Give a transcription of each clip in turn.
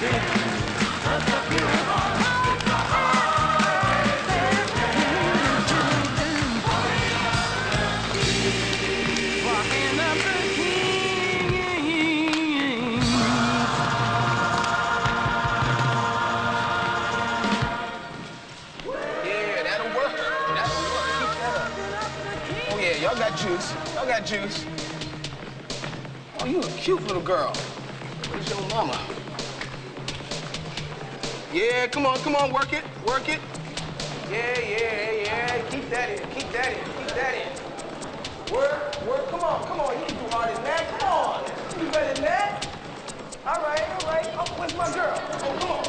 Y'all got juice. Y'all got juice. Oh, you a cute little girl. Where's your mama? Yeah, come on, work it, work it. Yeah. Keep that in, keep that in, keep that in. Work, come on. You can do harder than that. Come on. You can do better than that. All right. Oh, where's my girl? Oh, come on.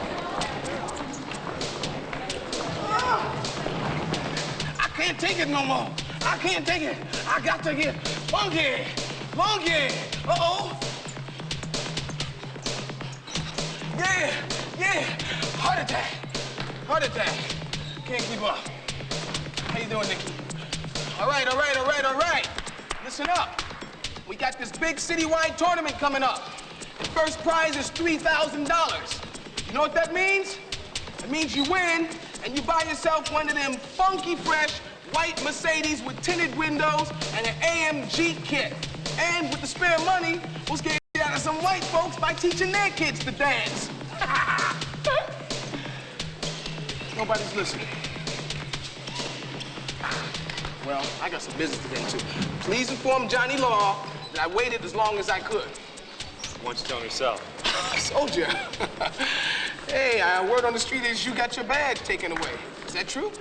I can't take it no more. I can't take it. I got to get funky. Uh-oh. Yeah. Heart attack. Can't keep up. How you doing, Nikki? All right. Listen up. We got this big citywide tournament coming up. The first prize is $3,000. You know what that means? It means you win and you buy yourself one of them funky fresh white Mercedes with tinted windows and an AMG kit. And with the spare money, we'll scare the out of some white folks by teaching their kids to dance. Nobody's listening. Well, I got some business to get to. Please inform Johnny Law that I waited as long as I could. Why don't you tell him yourself? Soldier. Hey, word on the street is you got your badge taken away. Is that true?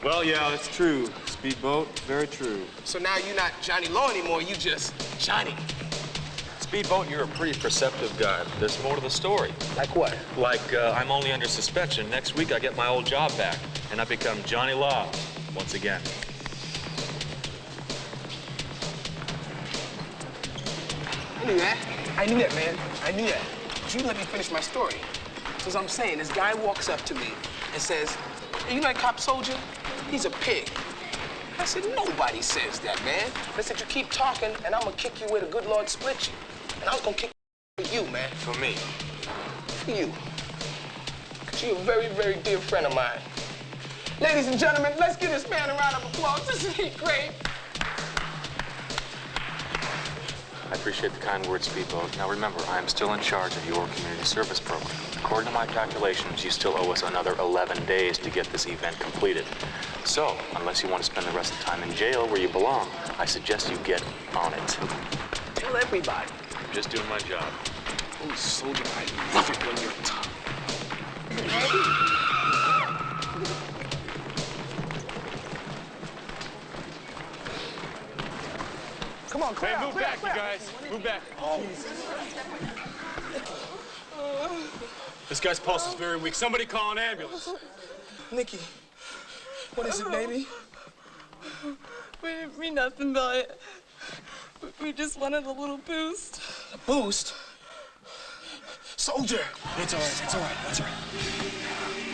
Well, yeah, that's true. Speedboat, very true. So now you're not Johnny Law anymore, you just Johnny. Speedboat, you're a pretty perceptive guy. There's more to the story. Like what? Like, I'm only under suspension. Next week, I get my old job back, and I become Johnny Law once again. I knew that, man. I knew that. But you let me finish my story. So as I'm saying, this guy walks up to me and says, hey, you know that cop Soldier? He's a pig. I said, nobody says that, man. They said, you keep talking, and I'm gonna kick you where the good Lord split you. And I was gonna kick you, man. For me. For you. Because you're a very, very dear friend of mine. Ladies and gentlemen, let's give this man a round of applause. This is great. I appreciate the kind words, Speedboat. Now remember, I am still in charge of your community service program. According to my calculations, you still owe us another 11 days to get this event completed. So, unless you want to spend the rest of the time in jail where you belong, I suggest you get on it. Tell everybody. I'm just doing my job. Oh, Soldier, I love it when you're tough. Come on, clear out, move back, you guys. Move back. Oh. This guy's pulse is very weak. Somebody call an ambulance. Nikki, what is it, baby? We nothing, but we just wanted a little boost. A boost? Soldier! It's all right.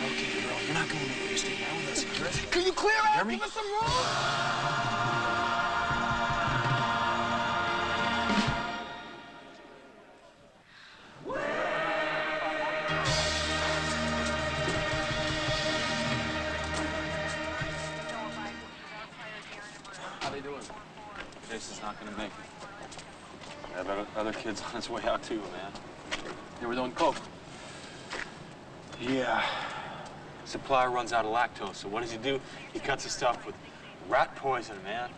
Okay, girl, you're not going to stay down with us. Can you clear out? Hear me? Give us some room! How they doing? Jason's not gonna make it. I have other kids on his way out too, man. They were doing coke. Yeah. Supplier runs out of lactose, so what does he do? He cuts his stuff with rat poison, man.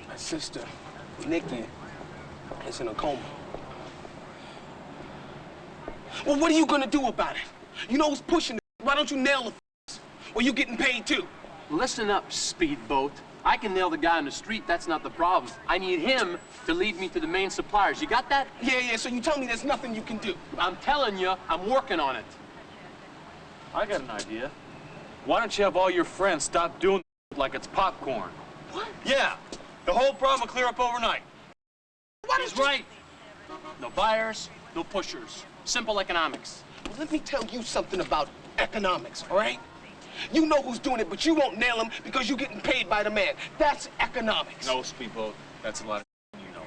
My sister, Nikki, is in a coma. Well, what are you gonna do about it? You know who's pushing it. Why don't you nail the f***s? Or you getting paid too? Listen up, Speedboat. I can nail the guy on the street, that's not the problem. I need him to lead me to the main suppliers. You got that? Yeah, so you tell me there's nothing you can do. I'm telling you, I'm working on it. I got an idea. Why don't you have all your friends stop doing like it's popcorn? What? Yeah. The whole problem will clear up overnight. He's right. No buyers, no pushers. Simple economics. Well, let me tell you something about economics, all right? You know who's doing it, but you won't nail him because you're getting paid by the man. That's economics. No, Speedboat. That's a lot of you know.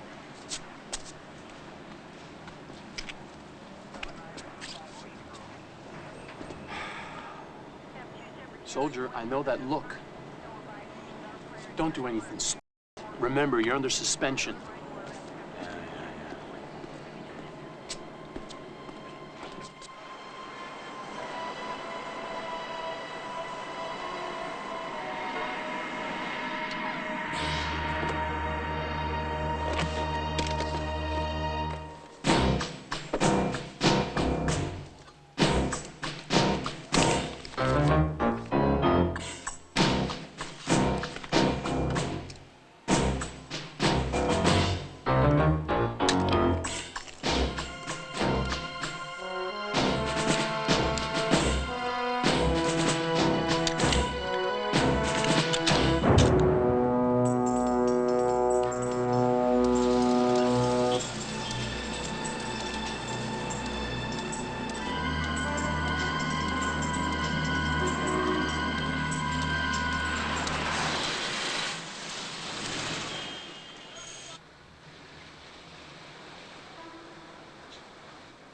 Soldier, I know that look. Don't do anything stupid. Remember, you're under suspension.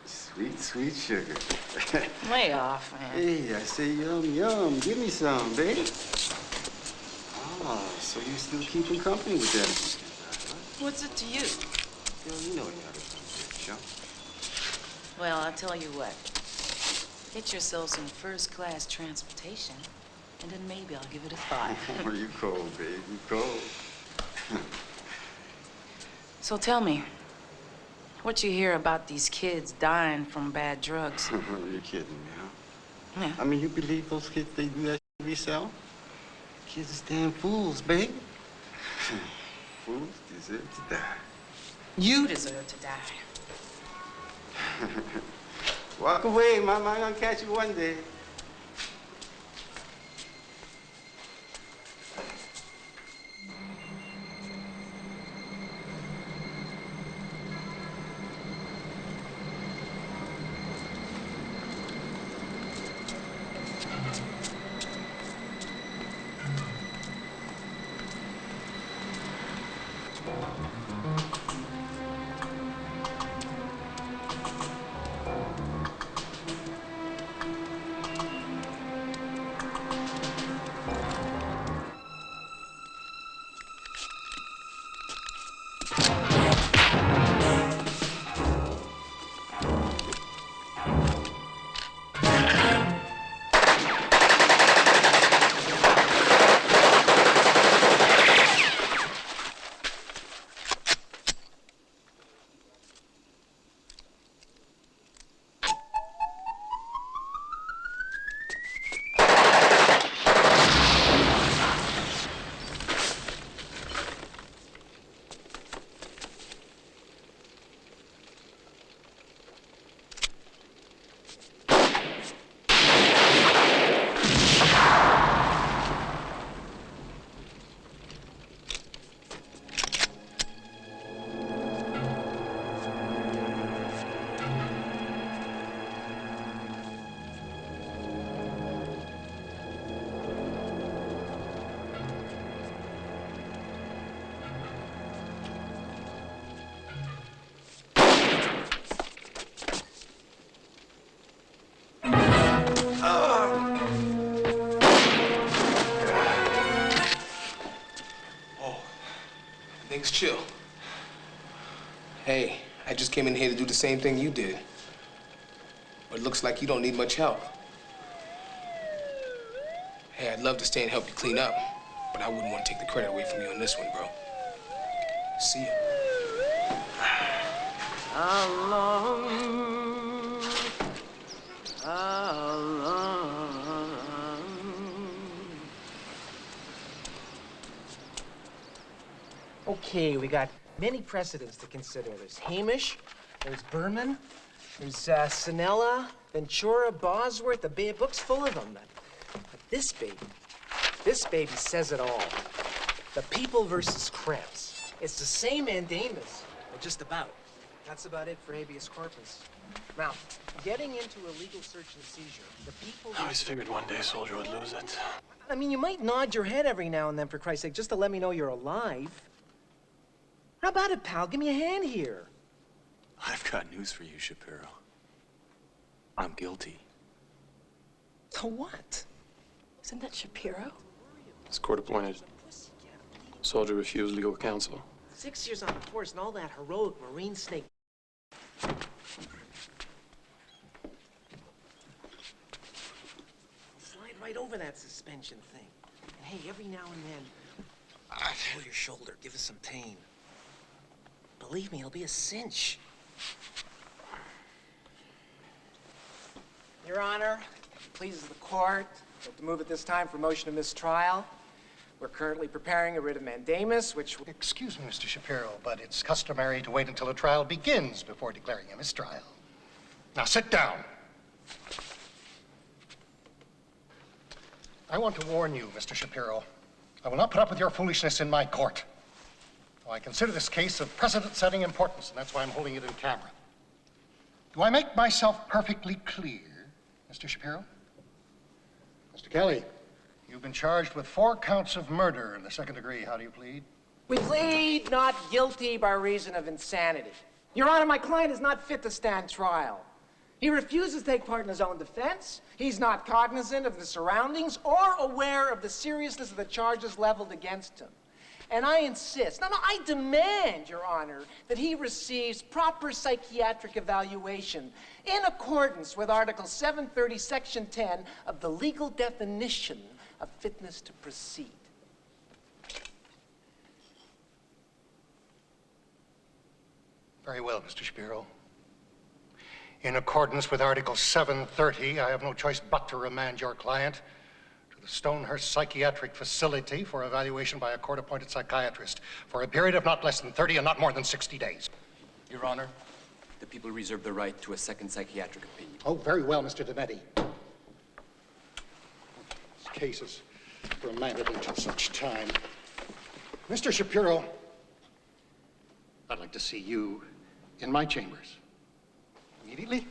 Sweet, sweet sugar. Lay off, man. Hey, I say yum, yum. Give me some, babe. Oh, so you still keeping company with them? What's it to you? Girl, you know you have a bitch, huh? Well, I'll tell you what. Get yourself some first-class transportation, and then maybe I'll give it a thought. Oh, you cold, babe. You cold. So tell me, what you hear about these kids dying from bad drugs? You're kidding me, huh? Yeah. I mean, you believe those kids, they do that shit resell? Kids is damn fools, babe. Fools deserve to die. You deserve to die. Walk away, Mama. I'm gonna catch you one day. Things chill. Hey, I just came in here to do the same thing you did. But it looks like you don't need much help. Hey, I'd love to stay and help you clean up, but I wouldn't want to take the credit away from you on this one, bro. See ya. Okay, we got many precedents to consider. There's Hamish, there's Berman, there's Sinella, Ventura, Bosworth. The book's full of them. But this baby says it all. The People versus Krebs. It's the same mandamus, or just about. That's about it for habeas corpus. Now, getting into a legal search and seizure, the People I always figured one day Soldier would lose it. I mean, you might nod your head every now and then, for Christ's sake, just to let me know you're alive. How about it, pal? Give me a hand here. I've got news for you, Shapiro. I'm guilty. To what? Isn't that Shapiro? It's court-appointed. Soldier refused legal counsel. 6 years on the force and all that heroic Marine snake. Slide right over that suspension thing. And hey, every now and then, pull your shoulder, give us some pain. Believe me, it'll be a cinch. Your Honor, pleases the court. I'd like to move at this time for motion of mistrial. We're currently preparing a writ of mandamus, which... Excuse me, Mr. Shapiro, but it's customary to wait until a trial begins before declaring a mistrial. Now sit down. I want to warn you, Mr. Shapiro. I will not put up with your foolishness in my court. I consider this case of precedent-setting importance, and that's why I'm holding it in camera. Do I make myself perfectly clear, Mr. Shapiro? Mr. Kelly, you've been charged with 4 counts of murder in the second degree. How do you plead? We plead not guilty by reason of insanity. Your Honor, my client is not fit to stand trial. He refuses to take part in his own defense. He's not cognizant of the surroundings or aware of the seriousness of the charges leveled against him. And I insist, no, I demand, Your Honor, that he receives proper psychiatric evaluation in accordance with Article 730, Section 10 of the legal definition of fitness to proceed. Very well, Mr. Shapiro. In accordance with Article 730, I have no choice but to remand your client to the Stonehurst Psychiatric Facility for evaluation by a court-appointed psychiatrist for a period of not less than 30 and not more than 60 days. Your Honor, the people reserve the right to a second psychiatric opinion. Oh, very well, Mr. Demetti. This case is remanded until such time. Mr. Shapiro, I'd like to see you in my chambers. Immediately?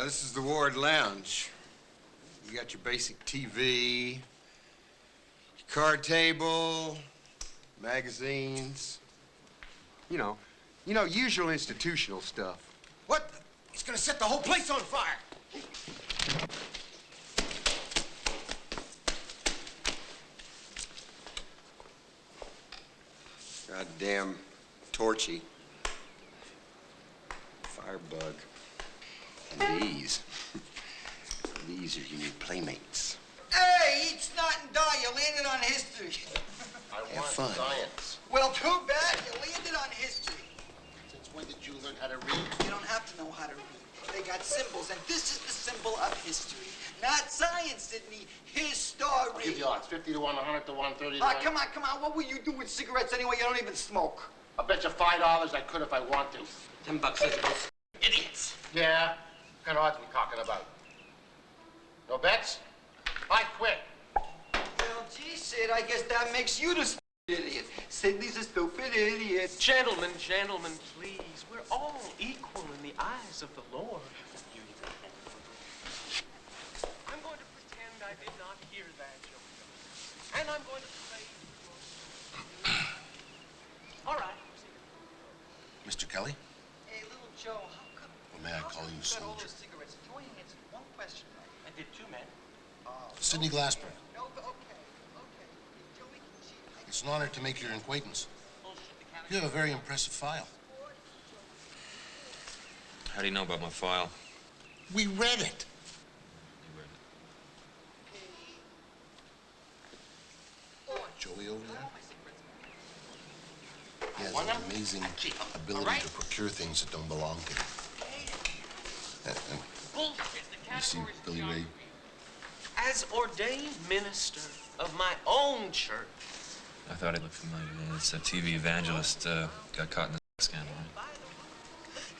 This is the Ward Lounge. You got your basic TV, your card table, magazines. You know, usual institutional stuff. What? He's gonna set the whole place on fire! Goddamn torchy. Firebug. And these are your new playmates. Hey, eat snot and die. You landed on history. Have fun. Science. Well, too bad. You landed on history. Since when did you learn how to read? You don't have to know how to read. They got symbols, and this is the symbol of history. Not science, Sidney. History. I'll give you odds. 50 to 1, 100 to 1, 30 to 1. Come on. What will you do with cigarettes anyway? You don't even smoke. I'll bet you $5 I could if I want to. $10 says both idiots. Yeah? What kind of odds are we talking about? No bets? I quit. Well, gee, Sid, I guess that makes you the stupid idiot. Sidney's a stupid idiot. Gentlemen, please. We're all equal in the eyes of the Lord. I'm going to pretend I did not hear that, Joe. And I'm going to play. All right. Mr. Kelly? Hey, little Joe, how come... Or may I call you got all soldier? those cigarettes? You only answered one question right. I did too, man. Sidney Glassberg. No, okay. Joey can cheat. It's an honor to make your acquaintance. You have a very impressive file. How do you know about my file? We read it. Joey over there? He has an amazing ability to procure things that don't belong to him. You see Billy Ray? As ordained minister of my own church, I thought he looked familiar. It's a TV evangelist got caught in the scandal, right?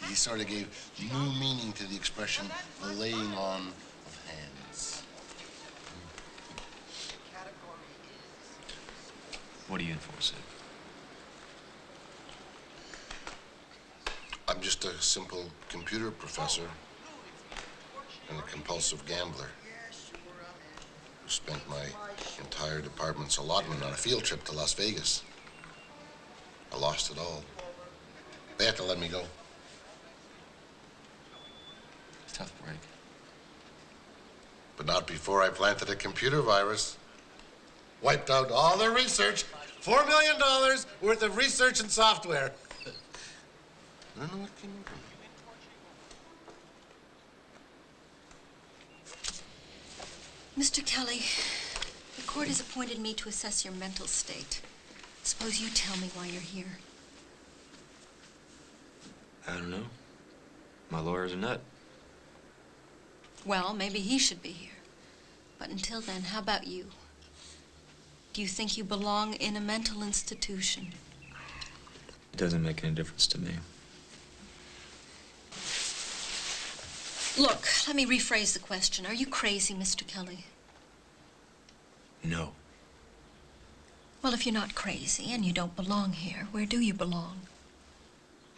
He sort of gave new meaning to the expression, the laying on of hands. What are you in for, Sid? I'm just a simple computer professor and a compulsive gambler who spent my entire department's allotment on a field trip to Las Vegas. I lost it all. They had to let me go. It's a tough break. But not before I planted a computer virus. Wiped out all the research. $4 million worth of research and software. I don't know what came over me. Mr. Kelly, the court has appointed me to assess your mental state. Suppose you tell me why you're here. I don't know. My lawyer's a nut. Well, maybe he should be here. But until then, how about you? Do you think you belong in a mental institution? It doesn't make any difference to me. Look, let me rephrase the question. Are you crazy, Mr. Kelly? No. Well, if you're not crazy and you don't belong here, where do you belong?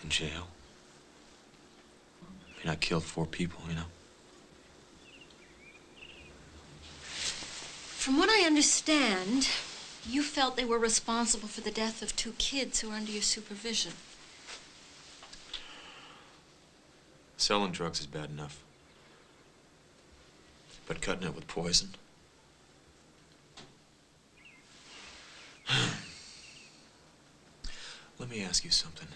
In jail. I mean, I killed 4 people, you know? From what I understand, you felt they were responsible for the death of 2 kids who were under your supervision. Selling drugs is bad enough. But cutting it with poison? Let me ask you something.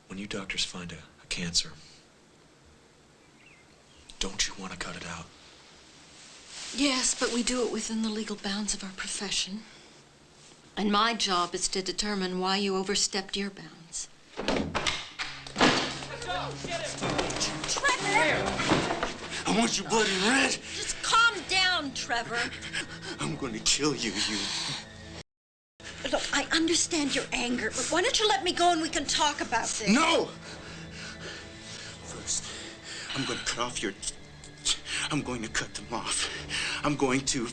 When you doctors find a cancer, don't you want to cut it out? Yes, but we do it within the legal bounds of our profession. And my job is to determine why you overstepped your bounds. Trevor! I want you bloody red. Just calm down, Trevor. I'm going to kill you, Look, I understand your anger, but why don't you let me go and we can talk about this? No! First, I'm going to cut off your... I'm going to cut them off. I'm going to...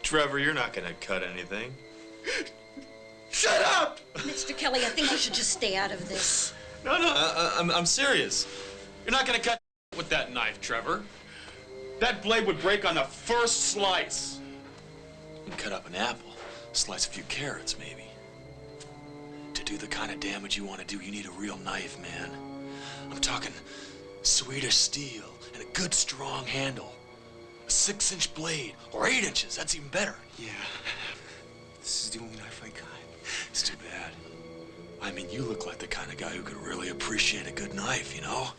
Trevor, you're not gonna cut anything. Shut up! Mr. Kelly, I think you should just stay out of this. No, I'm serious. You're not gonna cut with that knife, Trevor. That blade would break on the first slice. You can cut up an apple, slice a few carrots, maybe. To do the kind of damage you want to do, you need a real knife, man. I'm talking Swedish steel and a good strong handle. A 6-inch blade, or 8 inches, that's even better. Yeah. This is the only knife I got. It's too bad. I mean, you look like the kind of guy who could really appreciate a good knife, you know?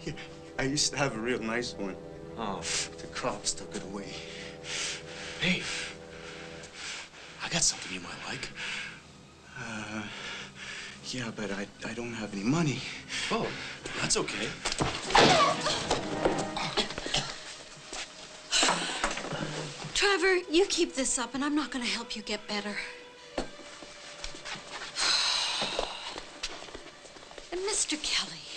Yeah, I used to have a real nice one. Oh. The cops took it away. Hey, I got something you might like. Yeah, but I don't have any money. Oh, that's okay. Trevor, you keep this up and I'm not going to help you get better. And Mr. Kelly,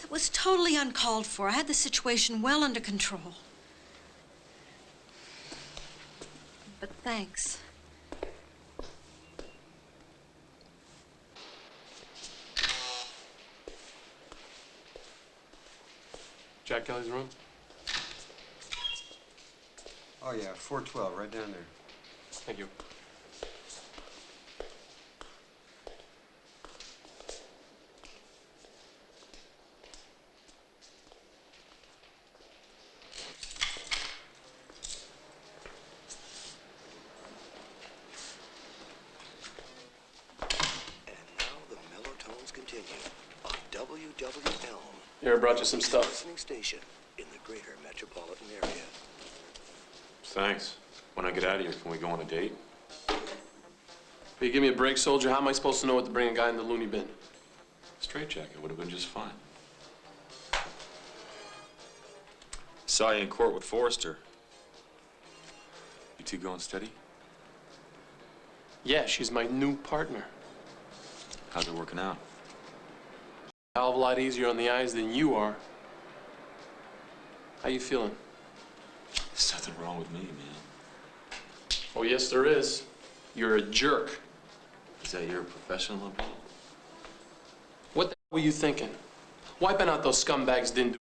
that was totally uncalled for. I had the situation well under control. But thanks. Jack Kelly's room? Oh, yeah, 412, right down there. Thank you. Here, I brought you some stuff. Listening station in the greater metropolitan area. Thanks. When I get out of here, can we go on a date? Will you give me a break, soldier? How am I supposed to know what to bring a guy in the loony bin? Straight jacket would have been just fine. Saw you in court with Forrester. You two going steady? Yeah, she's my new partner. How's it working out? Hell of a lot easier on the eyes than you are. How you feeling? There's nothing wrong with me, man. Oh, yes, there is. You're a jerk. Is that your professional opinion? What the hell were you thinking? Wiping out those scumbags didn't do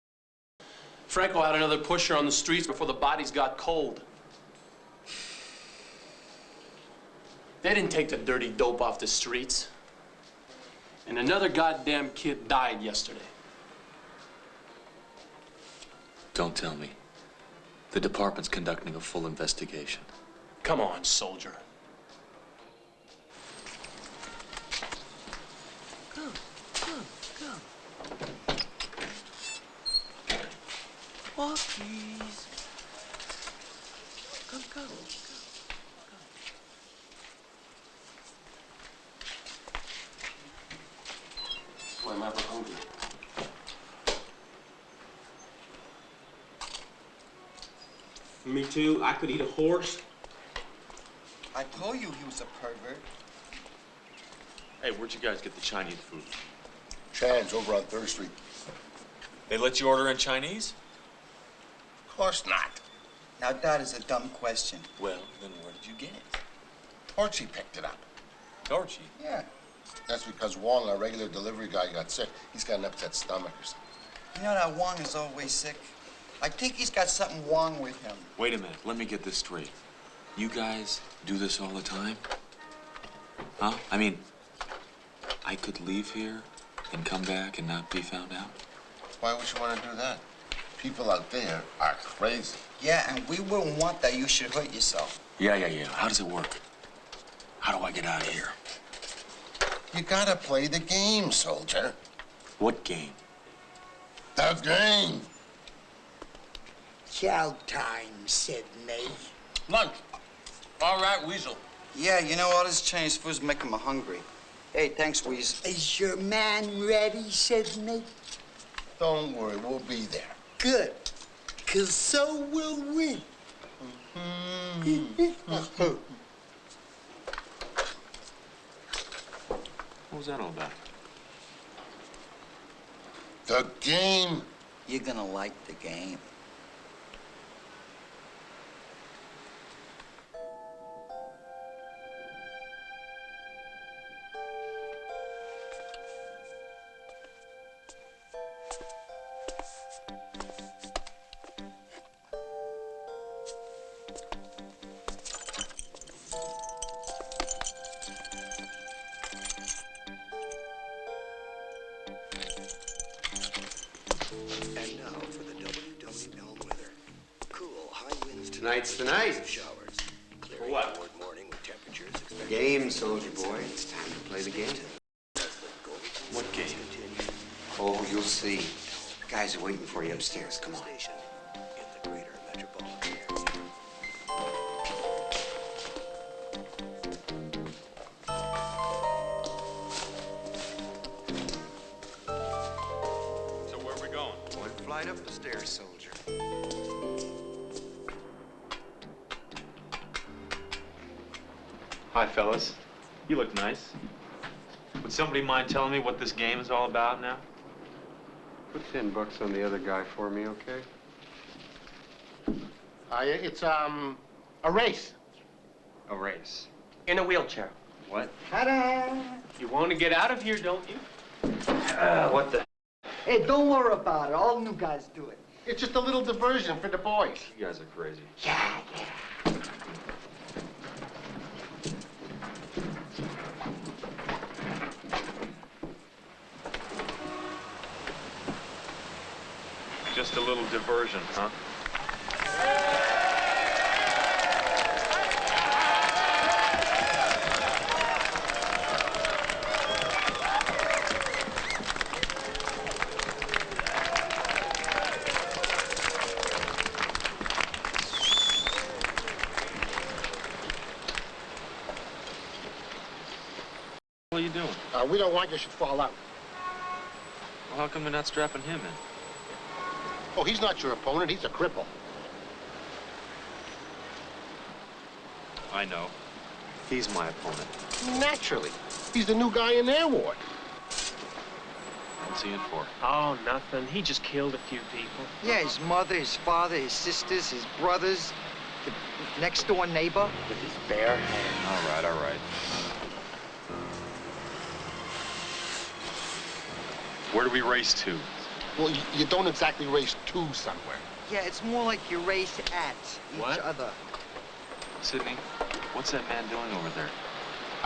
it. Franco had another pusher on the streets before the bodies got cold. They didn't take the dirty dope off the streets. And another goddamn kid died yesterday. Don't tell me. The department's conducting a full investigation. Come on, soldier. Go, go, go. Walkies. Go, go, go. Boy, I'm ever hungry. Me too. I could eat a horse. I told you he was a pervert. Hey, where'd you guys get the Chinese food? Chan's over on 3rd Street. They let you order in Chinese? Of course not. Now that is a dumb question. Well, then where did you get it? Archie picked it up. Archie? Yeah. That's because Wong, our regular delivery guy, got sick. He's got an upset stomach or something. You know that Wong is always sick? I think he's got something wrong with him. Wait a minute. Let me get this straight. You guys do this all the time? Huh? I mean, I could leave here and come back and not be found out? Why would you want to do that? People out there are crazy. Yeah, and we wouldn't want that. You should hurt yourself. Yeah. How does it work? How do I get out of here? You gotta play the game, soldier. What game? The game. Chow time, Sydney. Lunch. All right, Weasel. Yeah, you know, all this Chinese food's making me hungry. Hey, thanks, Weez. Is your man ready, Sydney? Don't worry, we'll be there. Good, 'cause so will we. What was that all about? The game. You're gonna like the game. And now for the WWL weather. Cool, high winds tonight. Tonight's the night. Showers. Clear For what? toward morning with temperatures expected. Game, soldier boy. It's time to play the game. What game? Oh, you'll see. The guys are waiting for you upstairs. Come on. Station in the greater metropolitan area. So where are we going? One flight up the stairs, soldier. Hi, fellas. You look nice. Would somebody mind telling me what this game is all about now? Put $10 on the other guy for me, okay? It's a race. A race. In a wheelchair. What? Ta-da! You want to get out of here, don't you? What the? Hey, don't worry about it. All new guys do it. It's just a little diversion for the boys. You guys are crazy. Yeah. Just a little diversion, huh? doing? We don't want you should fall out. Well, how come they're not strapping him in? Oh, he's not your opponent. He's a cripple. I know. He's my opponent. Naturally. He's the new guy in their ward. What's he in for? Oh, nothing. He just killed a few people. Yeah, his mother, his father, his sisters, his brothers, the next-door neighbor with his bare hand. All right. Where do we race to? Well, you don't exactly race to somewhere. Yeah, it's more like you race at each other. Sidney, what's that man doing over there?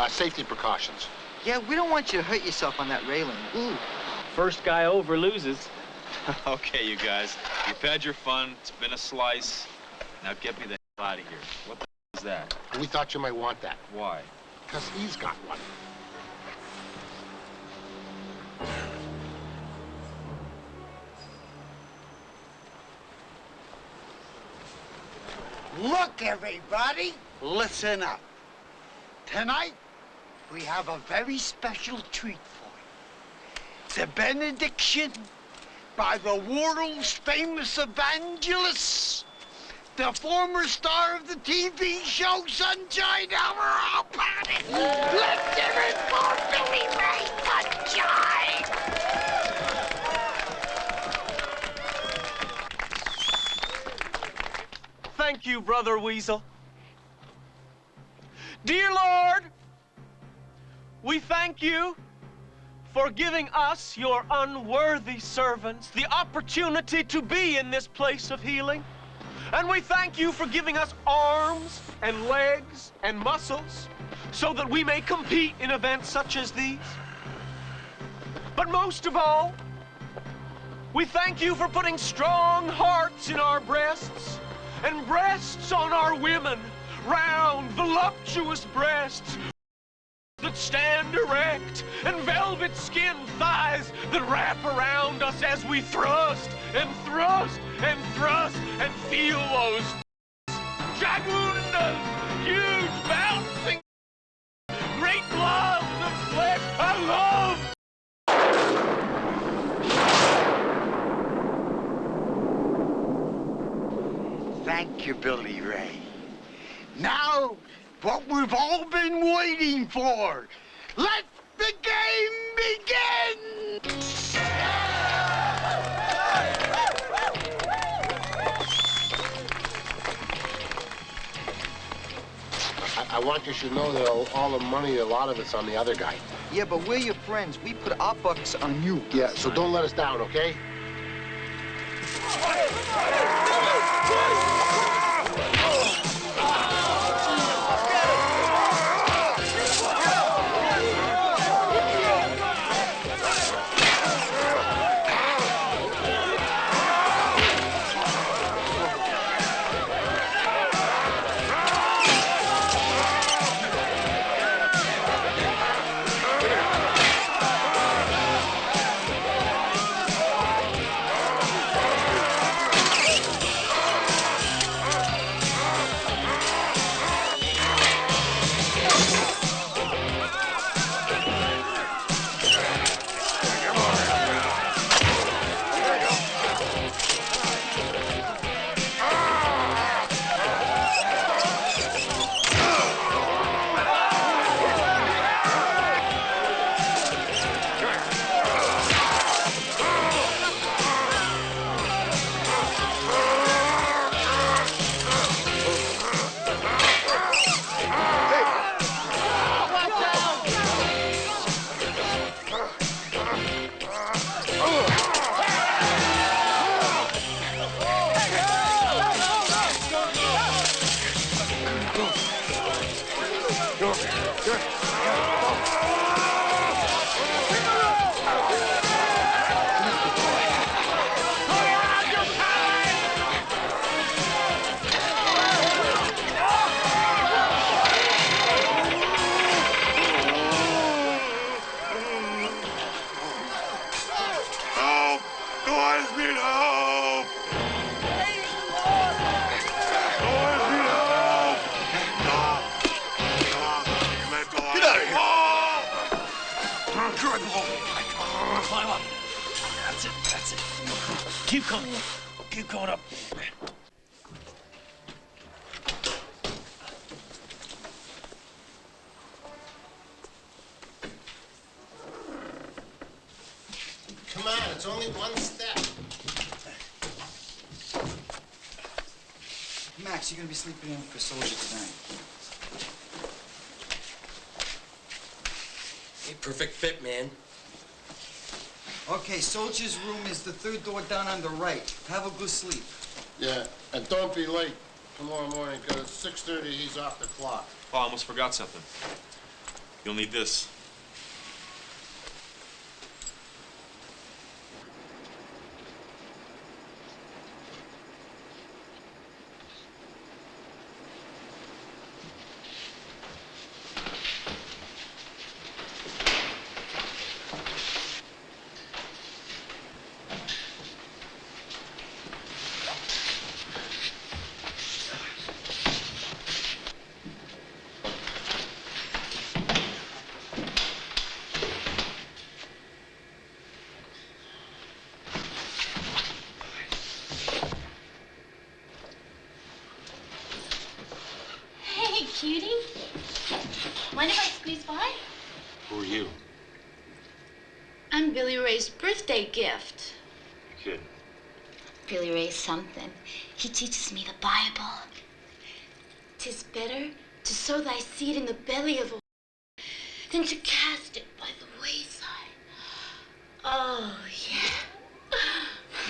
Safety precautions. Yeah, we don't want you to hurt yourself on that railing. Ooh. First guy over loses. Okay, you guys. You've had your fun. It's been a slice. Now get me the hell out of here. What the hell is that? We thought you might want that. Why? Because he's got one. Look, everybody, listen up. Tonight, we have a very special treat for you. The benediction by the world's famous evangelist, the former star of the TV show Sunshine Alvarado Patty. Let's give it for Billy Ray Sunshine! Thank you, Brother Weasel. Dear Lord, we thank you for giving us, your unworthy servants, the opportunity to be in this place of healing. And we thank you for giving us arms and legs and muscles so that we may compete in events such as these. But most of all, we thank you for putting strong hearts in our breasts and breasts on our women, round, voluptuous breasts that stand erect, and velvet skin thighs that wrap around us as we thrust and thrust and thrust and feel those jagundas, huge bouncing, great globs of flesh. I love. Thank you, Billy Ray. Now, what we've all been waiting for. Let the game begin! I want you to know that all the money, a lot of it's on the other guy. Yeah, but we're your friends. We put our bucks on you. Yeah, so don't let us down, okay? Get Keep coming. Keep going up. Come on, it's only one step. Max, you're gonna be sleeping in for Soldier tonight. Hey, perfect fit, man. Okay, Soldier's room is the third door down on the right. Have a good sleep. Yeah, and don't be late tomorrow morning, because at 6:30 he's off the clock. Oh, I almost forgot something. You'll need this. Hey, cutie. Mind if I squeeze by? Who are you? I'm Billy Ray's birthday gift. Kid. Billy Ray's something. He teaches me the Bible. 'Tis better to sow thy seed in the belly of a than to cast it by the wayside. Oh,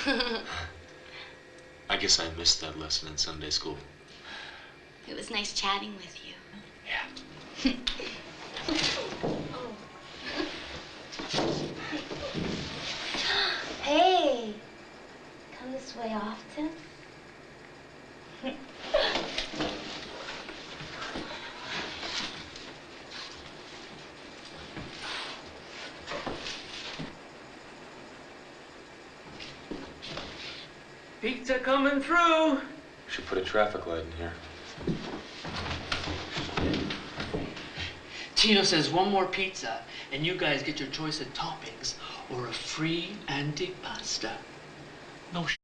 yeah. I guess I missed that lesson in Sunday school. It was nice chatting with you. Yeah. Hey, come this way often? Pizza coming through. Should put a traffic light in here. Tino says one more pizza, and you guys get your choice of toppings or a free antipasta. No sh**.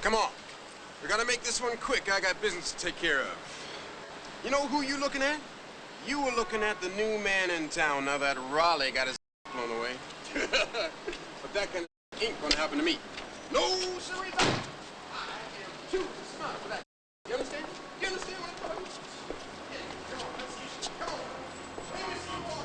Come on. We gotta make this one quick. I got business to take care of. You know who you looking at? You were looking at the new man in town now that Raleigh got his blown away. But that kind of ain't gonna happen to me. No, sirree, I am too smart for that. You understand? You understand what I'm talking about? Yeah, come on, let's see. Come on. Let me see you walk.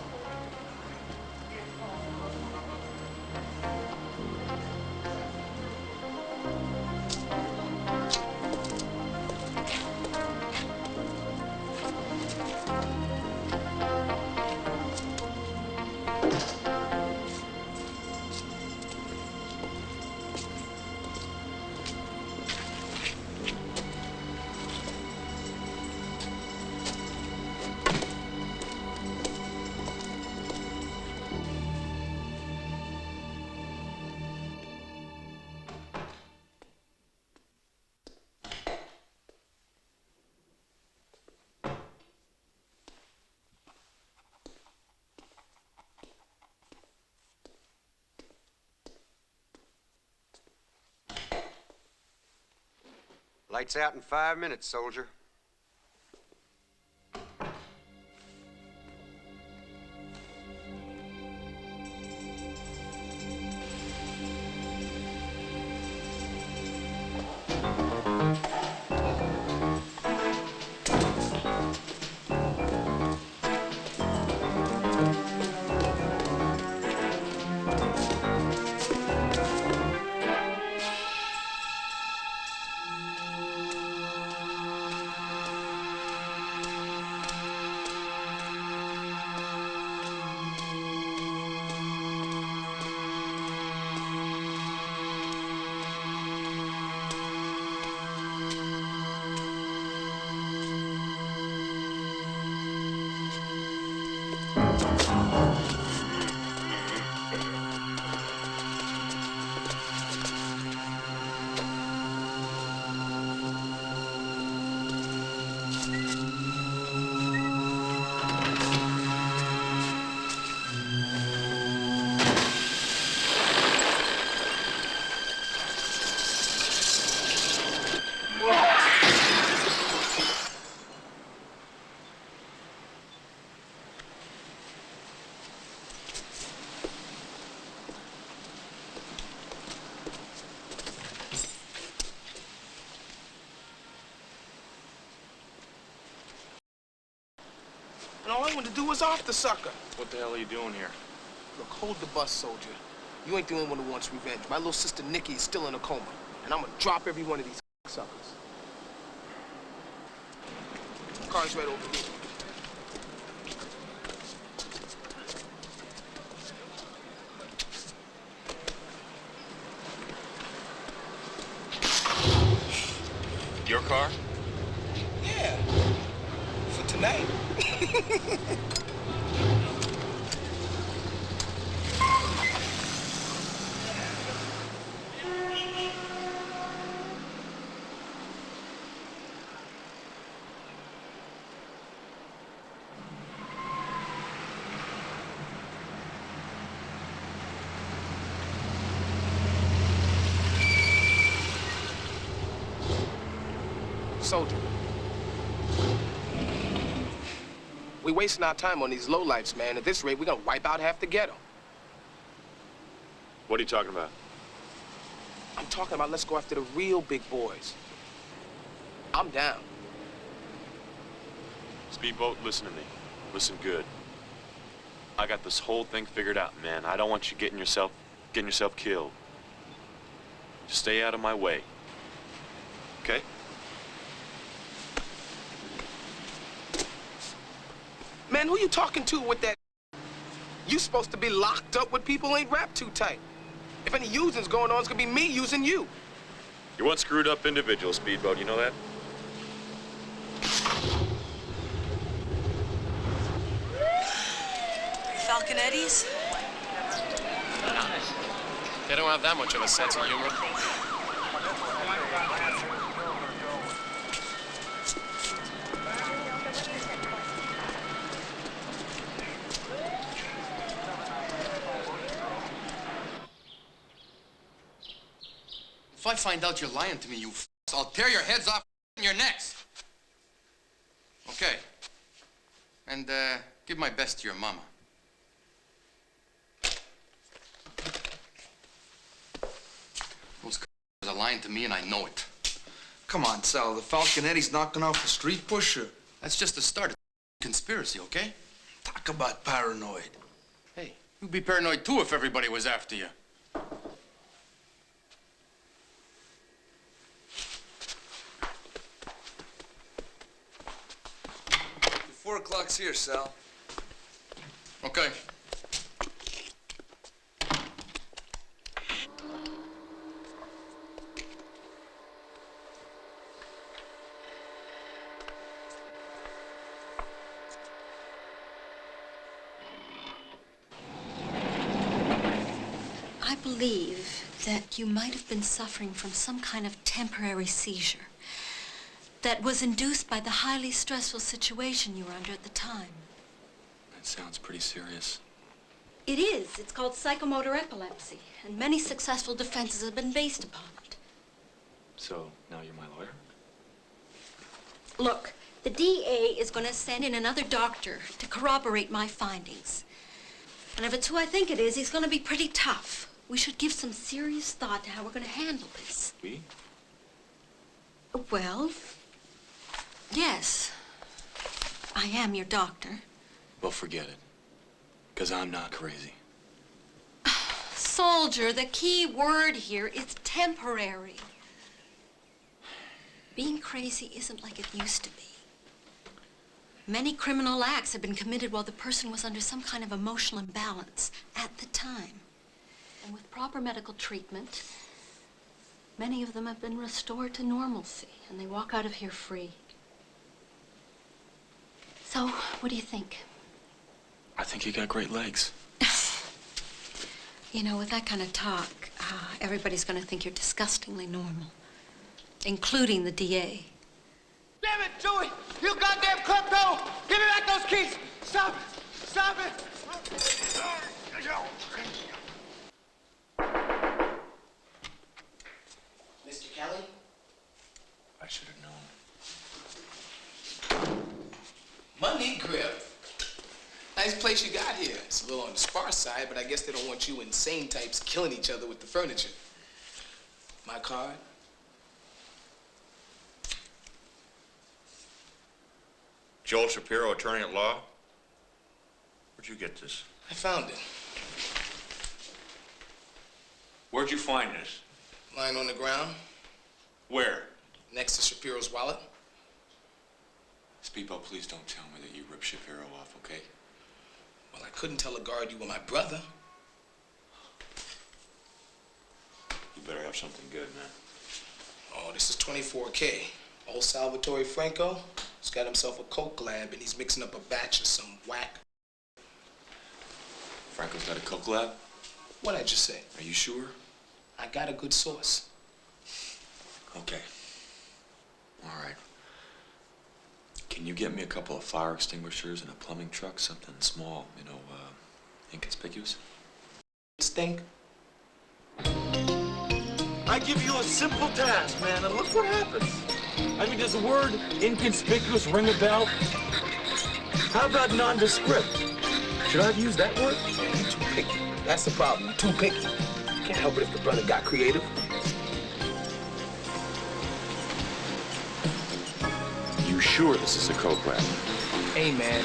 Lights out in 5 minutes, soldier. when the dude was off the sucker. What the hell are you doing here? Look, hold the bus, soldier. You ain't the only one who wants revenge. My little sister Nikki is still in a coma, and I'm gonna drop every one of these suckers. Car's right over here. Your car? Yeah. For tonight. Soldier. We wasting our time on these lowlifes, man. At this rate, we're gonna wipe out half the ghetto. What are you talking about? I'm talking about let's go after the real big boys. I'm down. Speedboat, listen to me. Listen good. I got this whole thing figured out, man. I don't want you getting yourself killed. Just stay out of my way. Okay? Man, who you talking to with that? You supposed to be locked up with people who ain't wrapped too tight. If any using's going on, it's gonna be me using you. You're one screwed up individual, Speedboat. You know that? Falconetti's? They don't have that much of a sense of humor. If I find out you're lying to me, you f***s, I'll tear your heads off your necks. Okay. And, give my best to your mama. Those c***s are lying to me, and I know it. Come on, Sal. The Falconetti's knocking off the street pusher. That's just the start of the conspiracy, okay? Talk about paranoid. Hey, you'd be paranoid, too, if everybody was after you. 4 o'clock's here, Sal. Okay. I believe that you might have been suffering from some kind of temporary seizure that was induced by the highly stressful situation you were under at the time. That sounds pretty serious. It is. It's called psychomotor epilepsy, and many successful defenses have been based upon it. So, now you're my lawyer? Look, the DA is going to send in another doctor to corroborate my findings. And if it's who I think it is, he's going to be pretty tough. We should give some serious thought to how we're going to handle this. We? Well, yes. I am your doctor. Well, forget it. Because I'm not crazy. Soldier, the key word here is temporary. Being crazy isn't like it used to be. Many criminal acts have been committed while the person was under some kind of emotional imbalance at the time. And with proper medical treatment, many of them have been restored to normalcy, and they walk out of here free. So, what do you think? I think you got great legs. You know, with that kind of talk, everybody's going to think you're disgustingly normal, including the DA. Damn it, Joey! You goddamn klepto! Give me back those keys! Stop it! Stop it! Mr. Kelly? I should have known. Money grip. Nice place you got here. It's a little on the sparse side, but I guess they don't want you insane types killing each other with the furniture. My card? Joel Shapiro, attorney at law. Where'd you get this? I found it. Where'd you find this? Lying on the ground, Where? next to Shapiro's wallet. Speedball, please don't tell me that you ripped Shapiro off, okay? Well, I couldn't tell a guard you were my brother. You better have something good, man. Oh, this is 24K. Old Salvatore Franco has got himself a coke lab and he's mixing up a batch of some whack. Franco's got a coke lab? What'd I just say? Are you sure? I got a good source. Okay. All right. Can you get me a couple of fire extinguishers and a plumbing truck? Something small, you know, inconspicuous? Stink. I give you a simple task, man, and look what happens. I mean, does the word inconspicuous ring a bell? How about nondescript? Should I have used that word? You too picky. That's the problem. You too picky. Can't help it if the brother got creative. You sure this is a coke lab? Hey, man,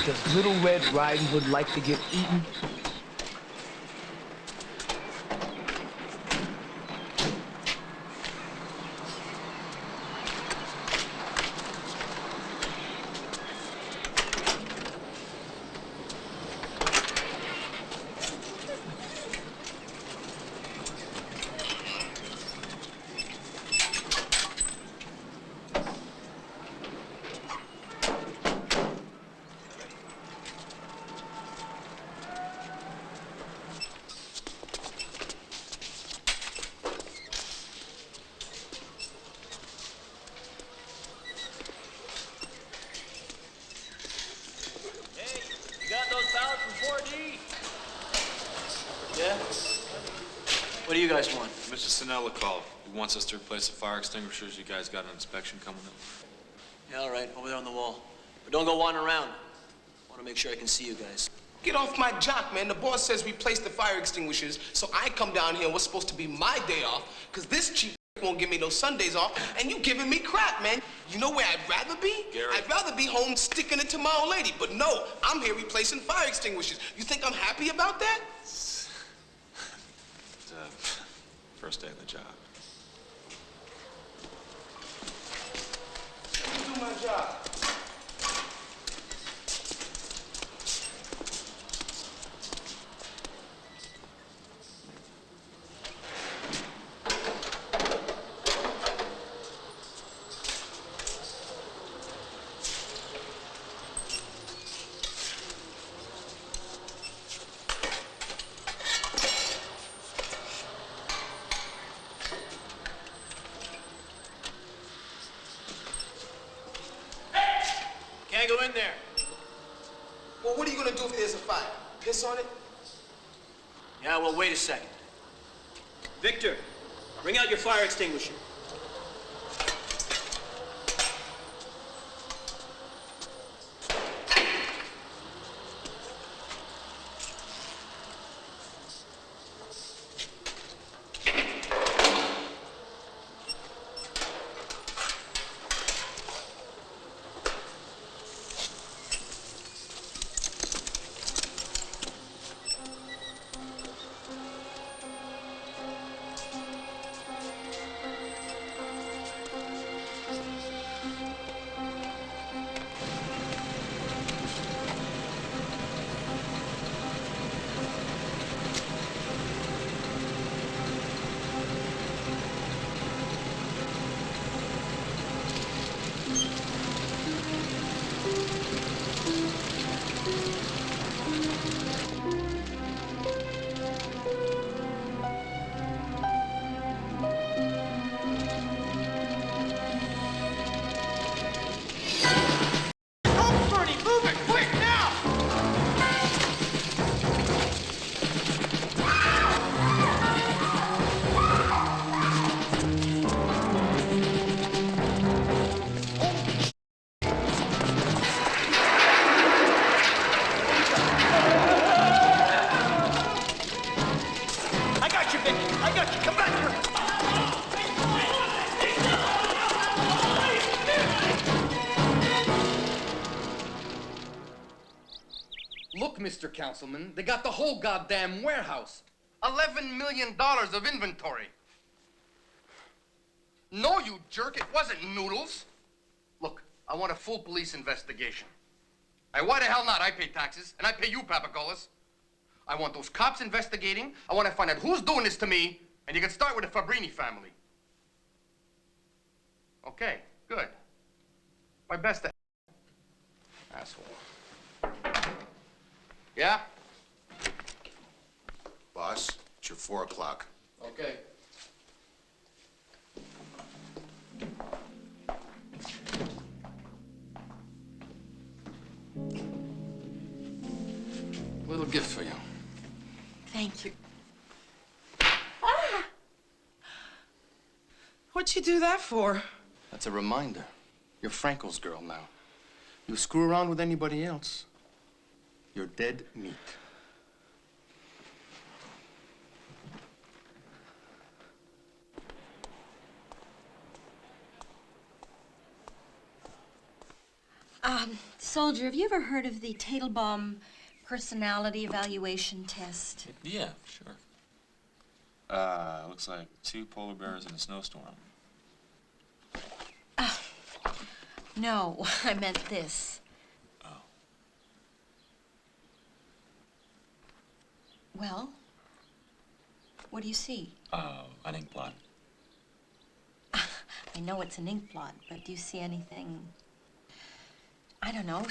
does Little Red Riding Hood like to get eaten? Yeah? What do you guys want? Mr. Sinella called. He wants us to replace the fire extinguishers. You guys got an inspection coming up? Yeah, all right, over there on the wall. But don't go wandering around. I want to make sure I can see you guys. Get off my jock, man. The boss says replace the fire extinguishers, so I come down here and what's supposed to be my day off, because this cheap won't give me those Sundays off, and you giving me crap, man. You know where I'd rather be? Gary. I'd rather be home sticking it to my old lady, but no, I'm here replacing fire extinguishers. You think I'm happy about that? It's first day of the job. Let me do my job. Can't go in there. Well, what are you gonna do if there's a fire? Piss on it? Yeah, well, wait a second. Victor, bring out your fire extinguisher. Mr. Councilman. They got the whole goddamn warehouse. $11 million of inventory. No, you jerk, it wasn't noodles. Look, I want a full police investigation. Hey, why the hell not? I pay taxes, and I pay you, Papacolas. I want those cops investigating. I want to find out who's doing this to me, and you can start with the Fabrini family. Okay, good. My best to asshole. Yeah? Boss, it's your 4 o'clock. Okay. Little gift for you. Thank you. Ah! What'd you do that for? That's a reminder. You're Franco's girl now. You screw around with anybody else, you're dead meat. Soldier, have you ever heard of the Teitelbaum personality evaluation test? Yeah, sure. Looks like 2 polar bears in a snowstorm. No, I meant this. Oh. Well, what do you see? An ink blot. I know it's an ink blot, but do you see anything, I don't know,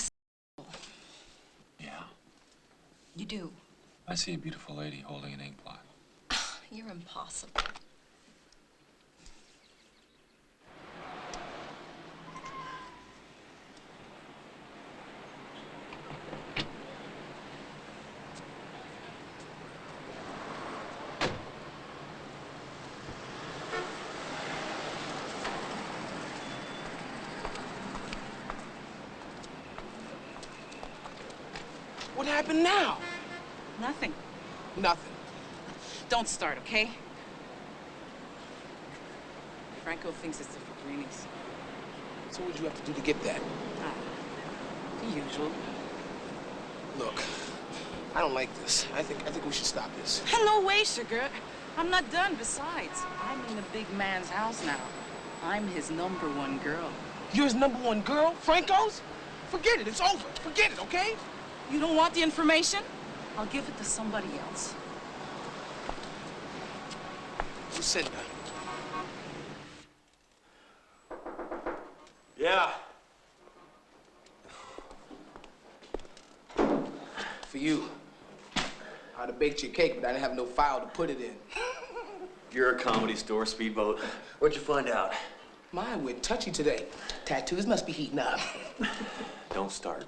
Yeah. you do? I see a beautiful lady holding an ink blot. You're impossible. What happened now? Nothing. Nothing. Don't start, okay? Franco thinks it's the Fabrinis. So what'd you have to do to get that? The usual. Look, I don't like this. I think we should stop this. No way, sugar. I'm not done. Besides, I'm in the big man's house now. I'm his #1 girl. You're his #1 girl? Franco's? Forget it. It's over. Forget it, okay? You don't want the information? I'll give it to somebody else. Who said that? Yeah. For you. I'd have baked your cake, but I didn't have no file to put it in. You're a comedy store speedboat. What'd you find out? My, we're touchy today. Tattoos must be heating up. Don't start.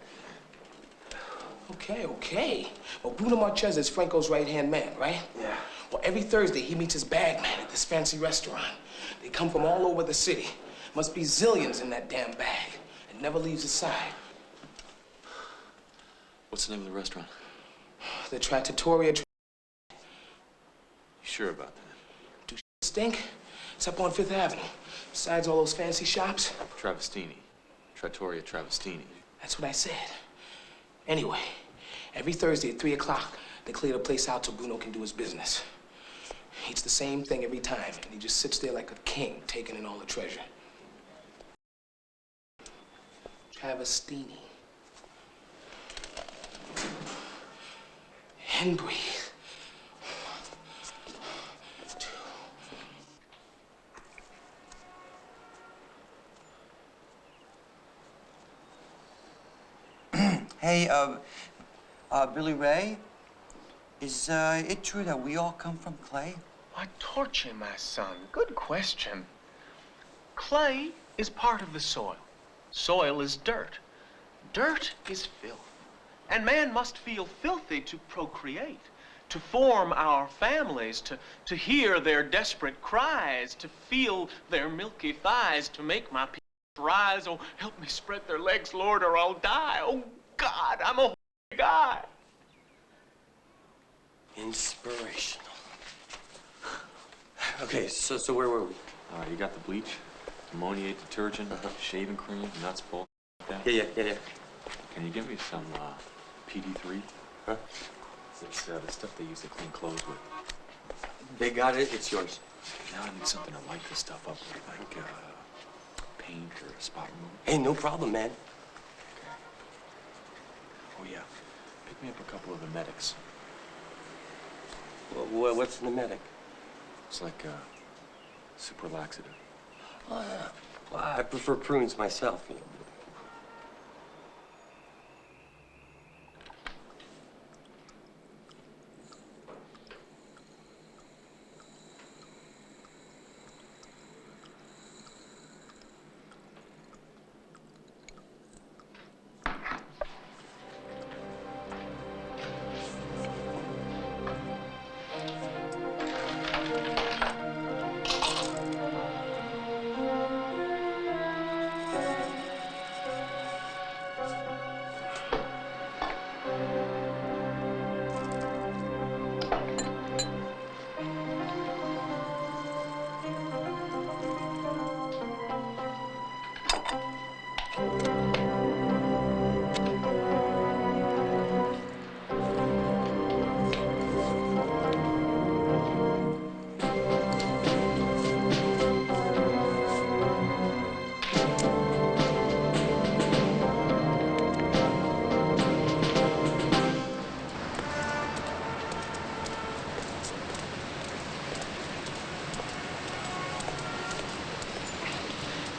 Okay. Well, Bruno Marchese is Franco's right-hand man, right? Yeah. Well, every Thursday, he meets his bag man at this fancy restaurant. They come from all over the city. Must be zillions in that damn bag. It never leaves his side. What's the name of the restaurant? The Trattoria. You sure about that? Do stink? It's up on 5th Avenue. Besides all those fancy shops. Travestini. Trattoria Travestini. That's what I said. Anyway, every Thursday at 3 o'clock, they clear the place out so Bruno can do his business. He eats the same thing every time, and he just sits there like a king, taking in all the treasure. Travestini. And breathe. 2. Hey, Billy Ray, is it true that we all come from clay? Why, Torchy, my son, good question. Clay is part of the soil. Soil is dirt. Dirt is filth. And man must feel filthy to procreate, to form our families, to hear their desperate cries, to feel their milky thighs, to make my people rise. Oh, help me spread their legs, Lord, or I'll die. Oh, God, I'm a guy. Inspirational. Okay, so where were we? All right, you got the bleach, ammoniate detergent, shaving cream, nuts, bull. Like that. Yeah. Can you give me some PD3? Huh? It's the stuff they use to clean clothes with. They got it, it's yours. Now I need something to light this stuff up with, like paint or spot remover. Hey, no problem, man. Oh yeah, pick me up a couple of the medics. What's in the medic? It's like a super laxative. Oh, yeah. Well, I prefer prunes myself. You know.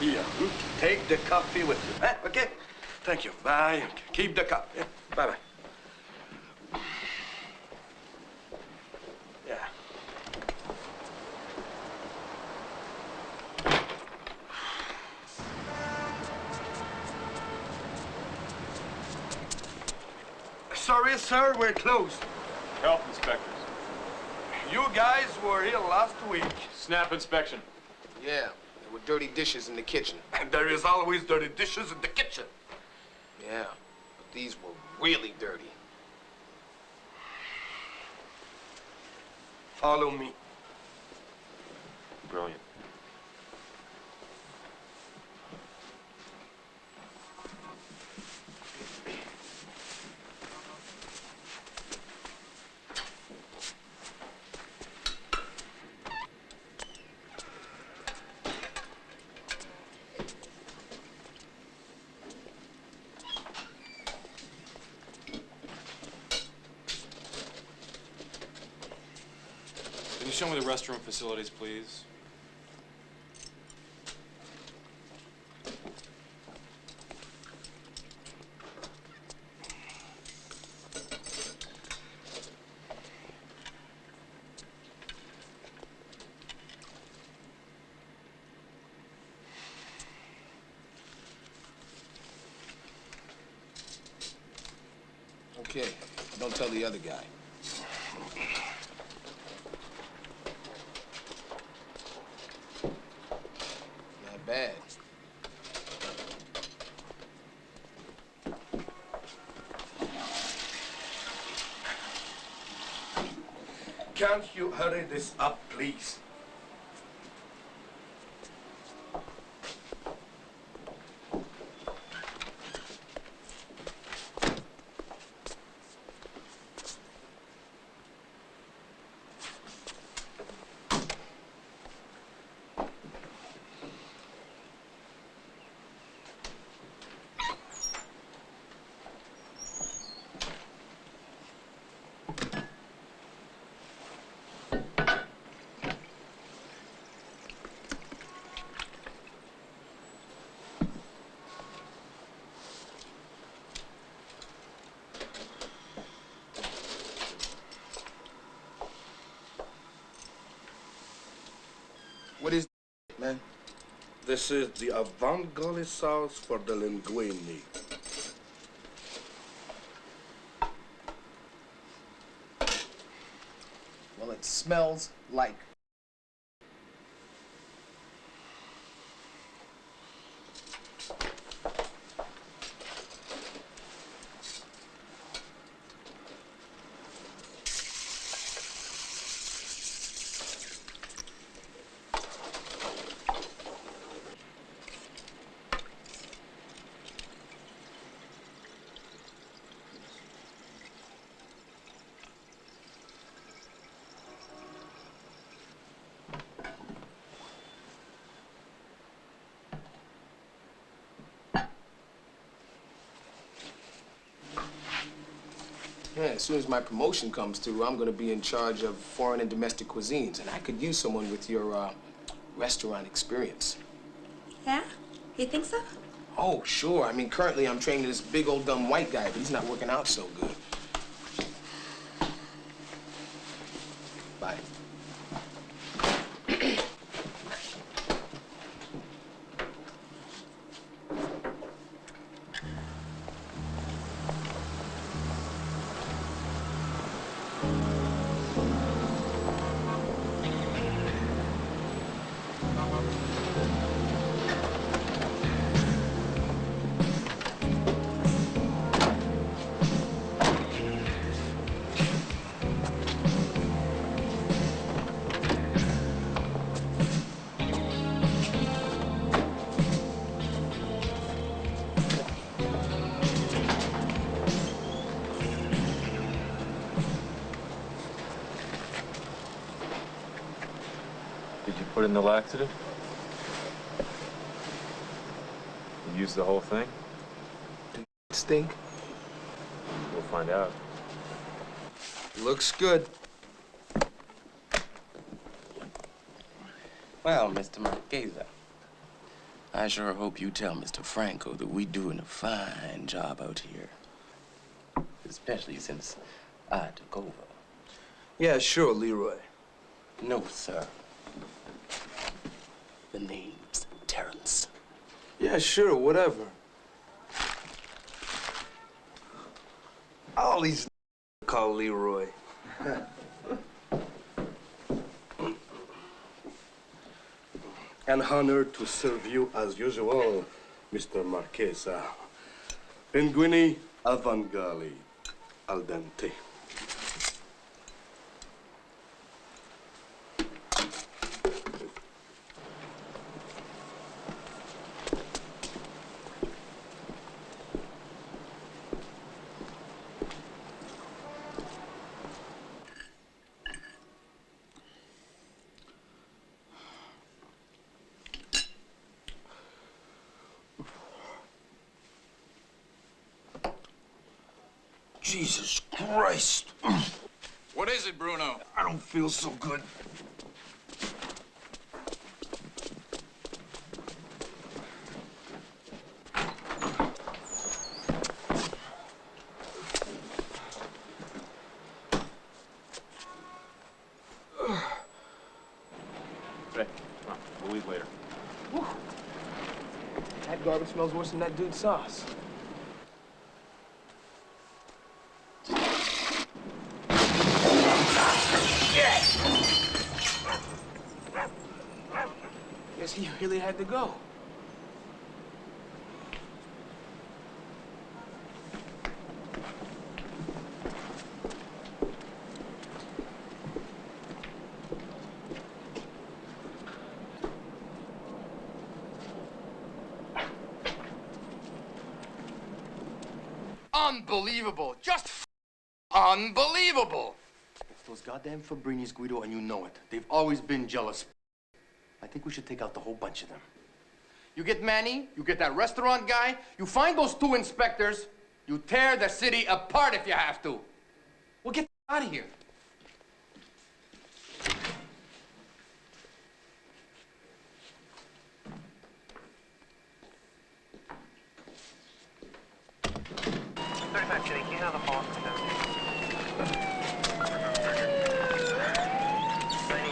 Here, take the coffee with you. Huh? Okay? Thank you. Bye. Keep the cup. Yeah? Bye-bye. Yeah. Sorry, sir, we're closed. Health inspectors. You guys were here last week. Snap inspection. Yeah, there were dirty dishes in the kitchen. And there is always dirty dishes in the kitchen. Yeah, but these were really dirty. Follow me. Brilliant. Can you show me the restroom facilities, please? Okay, don't tell the other guy. Not bad. Can't you hurry this up, please? What is man? This is the avantgarde sauce for the linguine. Well, it smells like. Yeah, as soon as my promotion comes through, I'm gonna be in charge of foreign and domestic cuisines, and I could use someone with your, restaurant experience. Yeah? You think so? Oh, sure. I mean, currently I'm training this big old dumb white guy, but he's not working out so good. Bye. Did you put in the laxative? You used the whole thing? Stink? We'll find out. Looks good. Well, Mr. Marquesa, I sure hope you tell Mr. Franco that we're doing a fine job out here. Especially since I took over. Yeah, sure, Leroy. No, sir. The name's Terrence. Yeah, sure, whatever. All these call Leroy. An honor to serve you as usual, Mr. Marquesa. Linguine avangali al dente. Jesus Christ. What is it, Bruno? I don't feel so good. Ray, come on. We'll leave later. Whew. That garbage smells worse than that dude's sauce. Guess he really had to go. Unbelievable. Just unbelievable. Those goddamn Fabrinis, Guido, and you know it. They've always been jealous. I think we should take out the whole bunch of them. You get Manny, you get that restaurant guy, you find those two inspectors, you tear the city apart if you have to. We'll get out of here.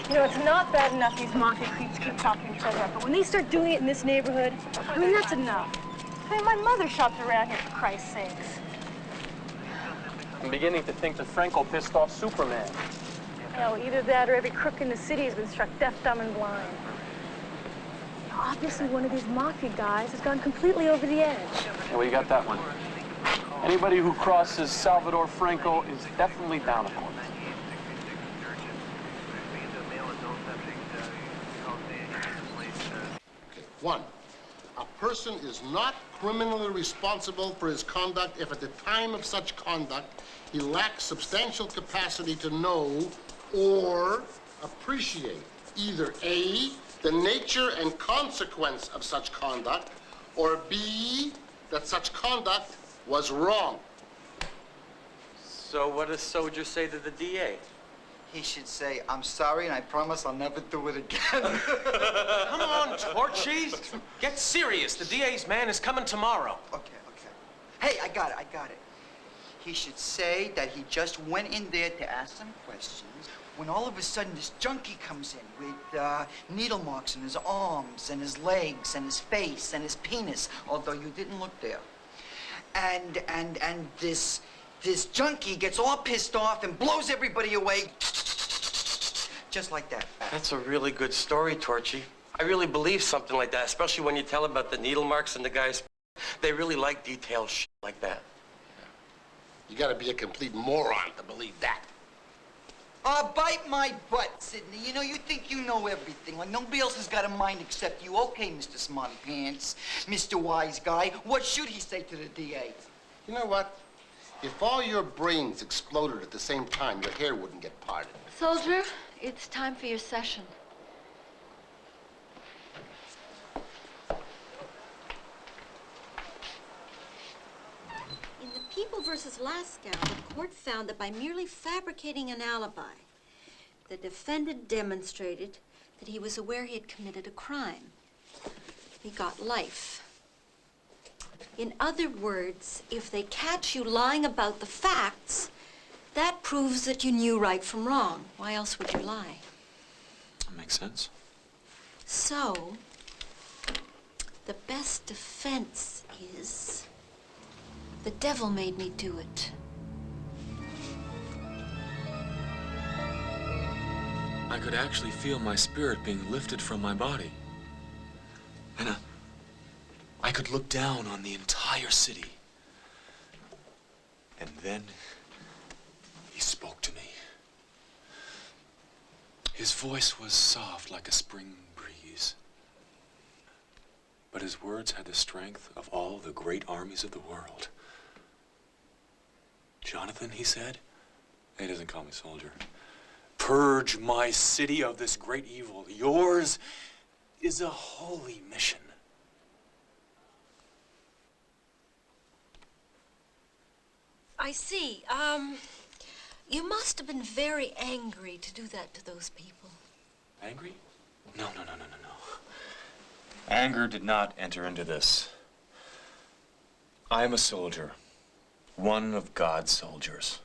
You know, it's not bad enough these mafia creeps keep talking to each other, but when they start doing it in this neighborhood, I mean, that's enough. I mean, my mother shopped around here, for Christ's sakes. I'm beginning to think that Franco pissed off Superman. Hell, either that or every crook in the city has been struck deaf, dumb, and blind. Obviously, one of these mafia guys has gone completely over the edge. Well, you got that one. Anybody who crosses Salvador Franco is definitely down upon it. One, a person is not criminally responsible for his conduct if at the time of such conduct he lacks substantial capacity to know or appreciate either A, the nature and consequence of such conduct, or B, that such conduct was wrong. So what does Soldier say to the DA? He should say, I'm sorry, and I promise I'll never do it again. Come on, Torchy. Get serious. The DA's man is coming tomorrow. Okay. Hey, I got it. He should say that he just went in there to ask some questions when all of a sudden this junkie comes in with needle marks in his arms and his legs and his face and his penis, although you didn't look there. And this junkie gets all pissed off and blows everybody away just like that. That's a really good story, Torchy. I really believe something like that, especially when you tell about the needle marks and the guy's. They really like detailed shit like that. You gotta be a complete moron to believe that. Bite my butt, Sidney. You know, you think you know everything, like nobody else has got a mind except you. Okay, Mr. Smarty Pants, Mr. Wise Guy, what should he say to the DA? You know what? If all your brains exploded at the same time, your hair wouldn't get parted. Soldier, it's time for your session. In the People versus Laskow, the court found that by merely fabricating an alibi, the defendant demonstrated that he was aware he had committed a crime. He got life. In other words, if they catch you lying about the facts, that proves that you knew right from wrong. Why else would you lie? That makes sense. So, the best defense is the devil made me do it. I could actually feel my spirit being lifted from my body. And I could look down on the entire city. And then he spoke to me. His voice was soft like a spring breeze. But his words had the strength of all the great armies of the world. Jonathan, he said, he doesn't call me soldier, purge my city of this great evil. Yours is a holy mission. I see. You must have been very angry to do that to those people. Angry? No. Anger did not enter into this. I am a soldier, one of God's soldiers.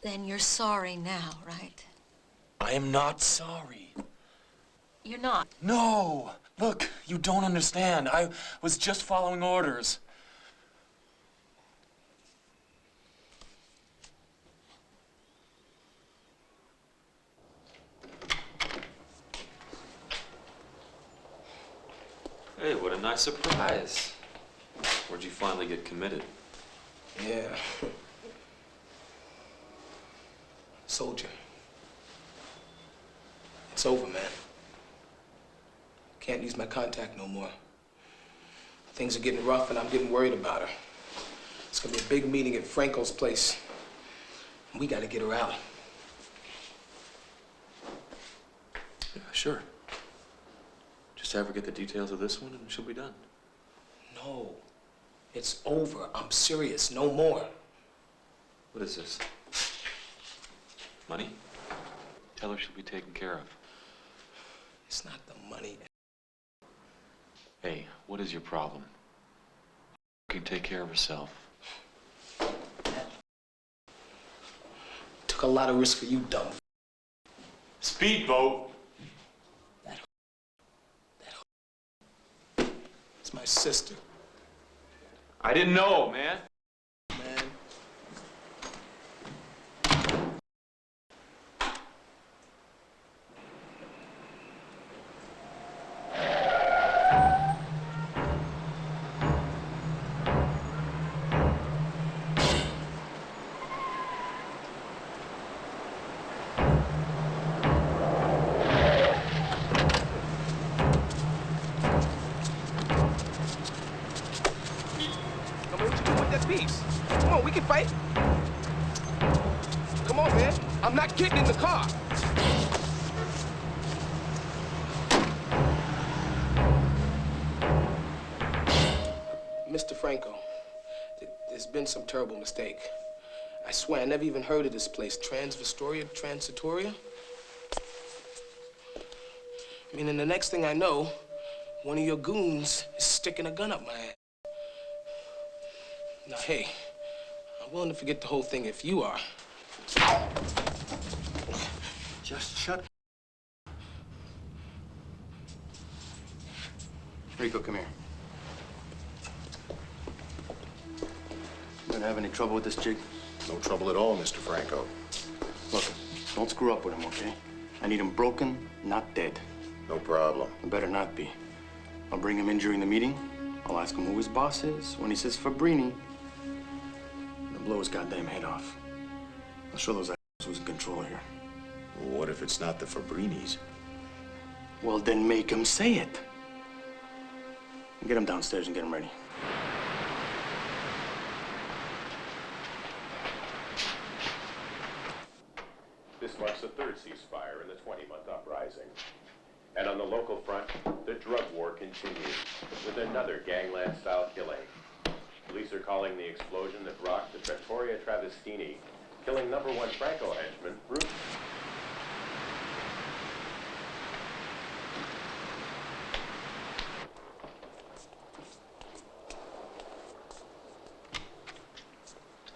Then you're sorry now, right? I am not sorry. You're not. No! Look, you don't understand. I was just following orders. Hey, what a nice surprise. Where'd you finally get committed? Yeah. Soldier. It's over, man. Can't use my contact no more. Things are getting rough and I'm getting worried about her. It's gonna be a big meeting at Franco's place. We gotta get her out. Yeah, sure. Just have her get the details of this one and she'll be done. No. It's over. I'm serious. No more. What is this? Money? Tell her she'll be taken care of. It's not the money. Hey, what is your problem? She can take care of herself. Took a lot of risk for you, dumb. Speedboat! It's my sister. I didn't know, man. Man. Peace. Come on, we can fight. Come on, man. I'm not getting in the car. Mr. Franco, There's been some terrible mistake. I swear I never even heard of this place. Transitoria? I mean, and the next thing I know, one of your goons is sticking a gun up my ass. Now, hey, I'm willing to forget the whole thing if you are. Just shut. Rico, come here. You gonna have any trouble with this jig? No trouble at all, Mr. Franco. Look, don't screw up with him, okay? I need him broken, not dead. No problem. It better not be. I'll bring him in during the meeting. I'll ask him who his boss is. When he says Fabrini, I'll blow his goddamn head off. I'll show those assholes who's in control here. What if it's not the Fabrinis? Well, then make him say it. Get him downstairs and get him ready. This marks the third ceasefire in the 20-month uprising. And on the local front, the drug war continues with another gangland-style killing. Police are calling the explosion that rocked the Trattoria Travestini, killing #1 Franco henchman, Bruce.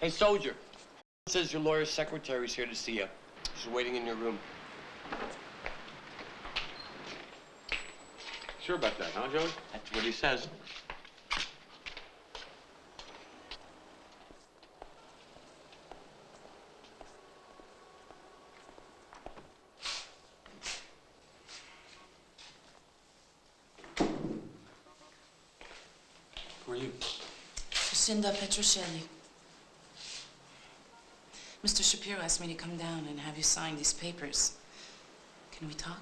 Hey, soldier. Says your lawyer's secretary's here to see you. She's waiting in your room. Sure about that, huh, Joey? That's what he says. Who are you? Lucinda Petrocelli. Mr. Shapiro asked me to come down and have you sign these papers. Can we talk?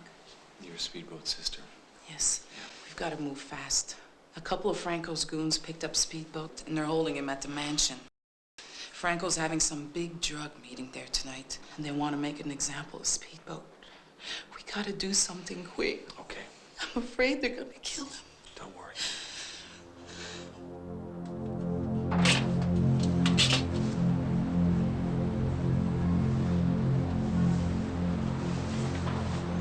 You're a speedboat sister. Yes. We've got to move fast. A couple of Franco's goons picked up Speedboat, and they're holding him at the mansion. Franco's having some big drug meeting there tonight, and they want to make an example of Speedboat. We got to do something quick. Okay. I'm afraid they're going to kill him. Don't worry.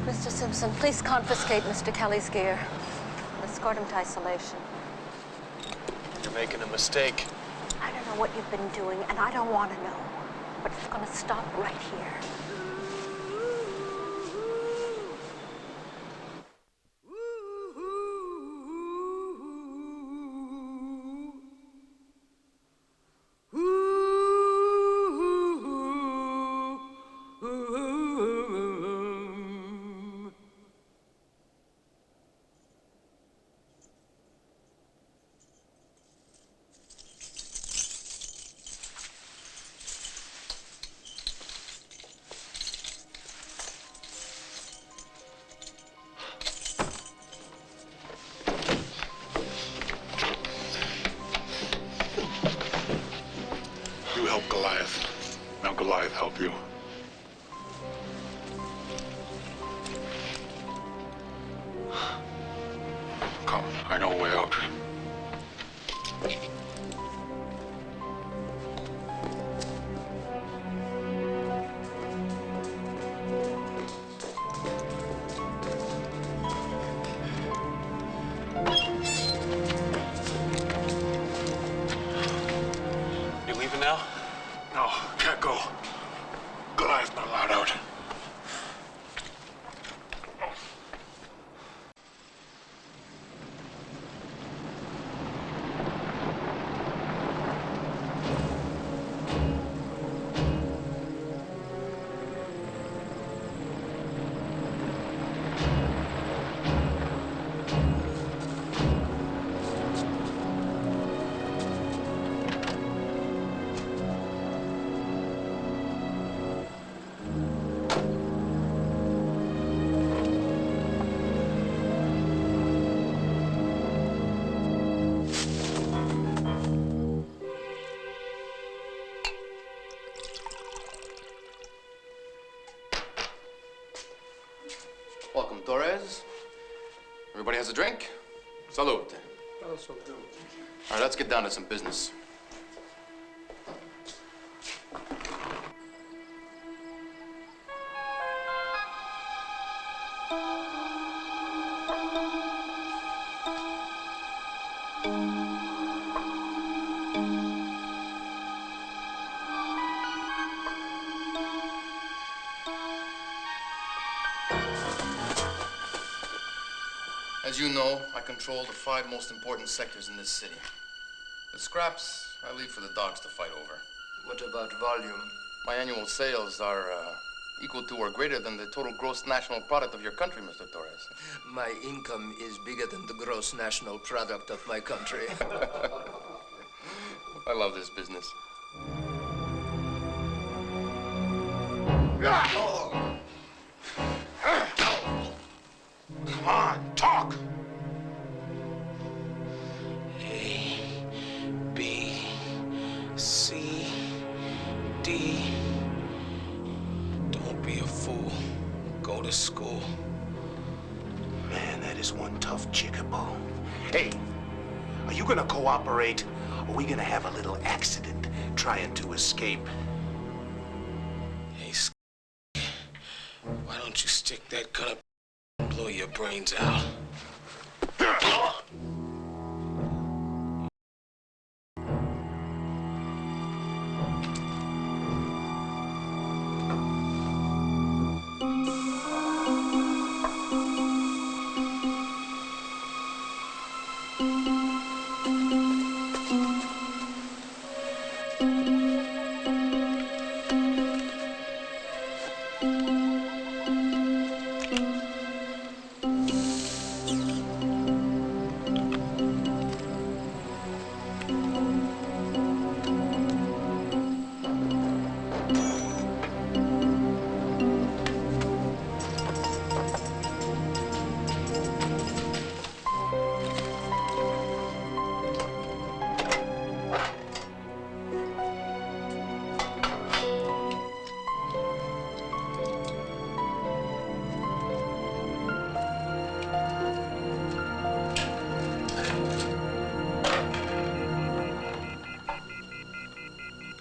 Mr. Simpson, please confiscate Mr. Kelly's gear and escort him to isolation. You're making a mistake. I don't know what you've been doing, and I don't want to know, but it's going to stop right here. You help Goliath. Now Goliath help you. Come, I know a way out. You leaving now? No, can't go. Goliath's not allowed out. Welcome, Torres. Everybody has a drink? Salute. All right, let's get down to some business. As you know, I control the 5 most important sectors in this city. The scraps, I leave for the dogs to fight over. What about volume? My annual sales are equal to or greater than the total gross national product of your country, Mr. Torres. My income is bigger than the gross national product of my country. I love this business. Come on, talk! A, B, C, D. Don't be a fool. Go to school. Man, that is one tough chickaboo. Hey, are you gonna cooperate, or are we gonna have a little accident trying to escape? Hey, why don't you stick that gun up and blow your brains out?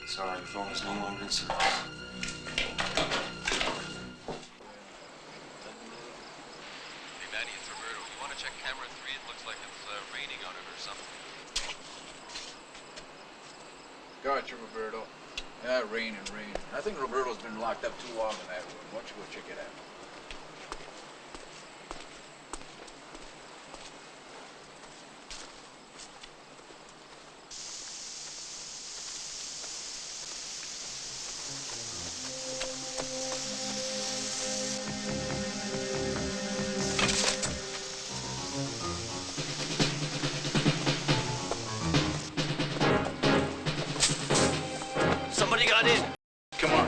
Sorry, the phone is no longer in service. Hey, Manny, it's Roberto. You want to check camera 3? It looks like it's raining on it or something. Gotcha, Roberto. Yeah, rain. I think Roberto's been locked up too long in that room. Why don't you go check it out? Somebody got in. Come on.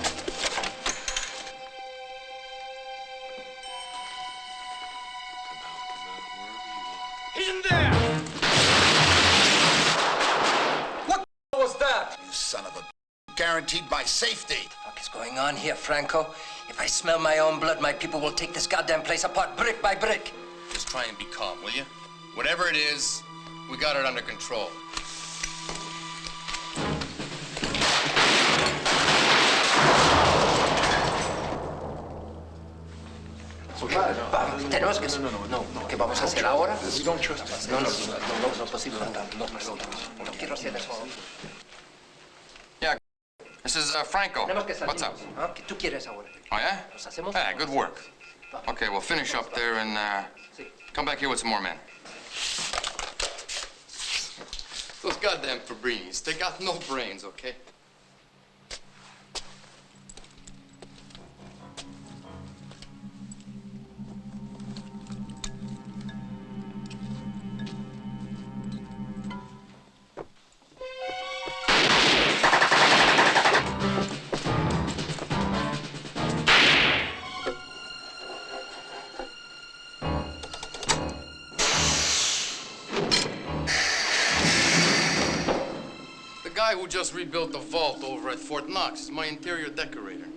He's in there! What was that? You son of a... Guaranteed my safety. What is going on here, Franco? If I smell my own blood, my people will take this goddamn place apart brick by brick. Just try and be calm, will you? Whatever it is, we got it under control. Tenemos que... No, ¿qué vamos a hacer ahora? We don't trust him. No es posible. No quiero hacer eso. Yeah, this is Franco. What's up? ¿Qué tú quieres ahora? Oh, yeah? Nos hacemos... Yeah, good work. Okay, we'll finish up there and come back here with some more men. Those goddamn Fabrinis, they got no brains, okay? The guy who just rebuilt the vault over at Fort Knox is my interior decorator.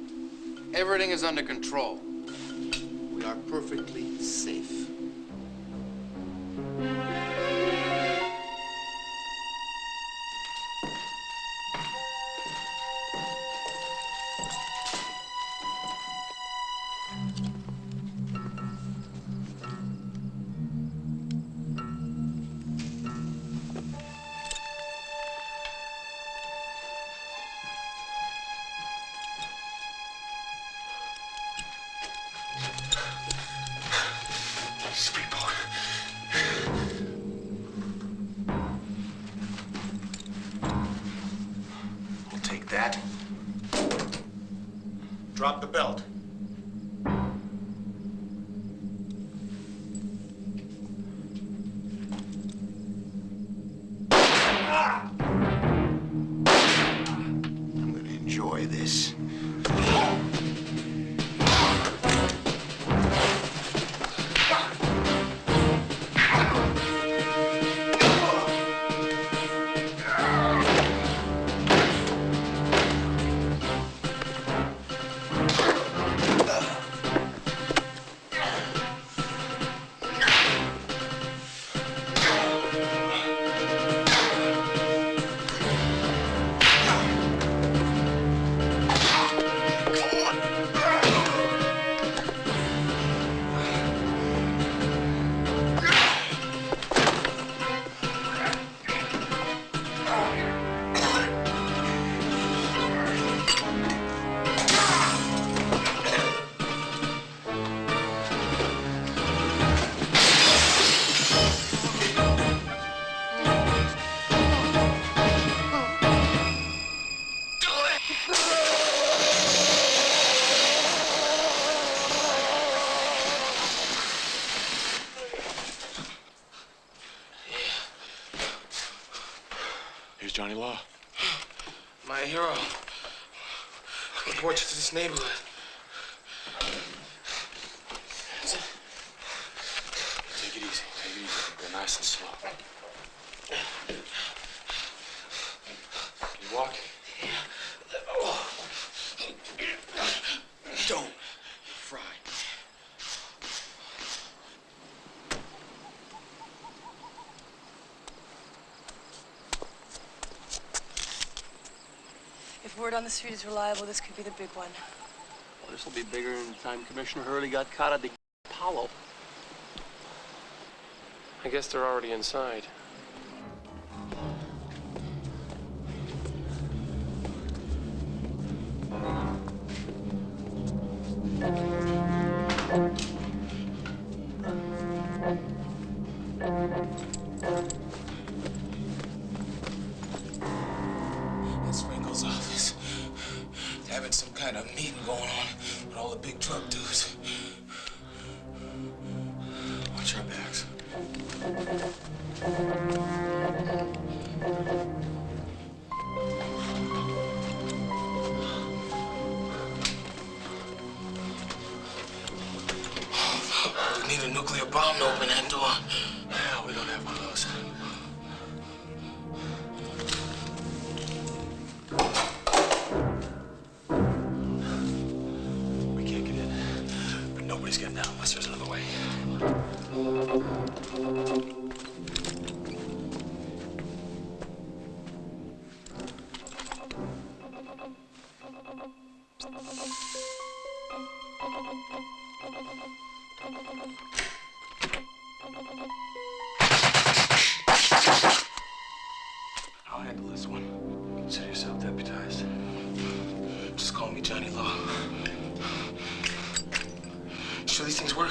Everything is under control. We are perfectly safe. Drop the belt. I'm gonna enjoy this. Here's Johnny Law. My hero. Report to this neighborhood. Take it easy. Take it easy. Go nice and slow. Can you walk? Don't. Fry. If word on the street is reliable, this could be the big one. Well, this will be bigger than the time Commissioner Hurley got caught at the Apollo. I guess they're already inside. It's Ringo's office. They're having some kind of meeting going on with all the big truck dudes. Watch our backs. We need a nuclear bomb to open that door. Yeah, we don't have one of those. We can't get in, but nobody's getting out unless there's another way. I'll handle this one. Consider yourself deputized. Just call me Johnny Law. Sure these things work?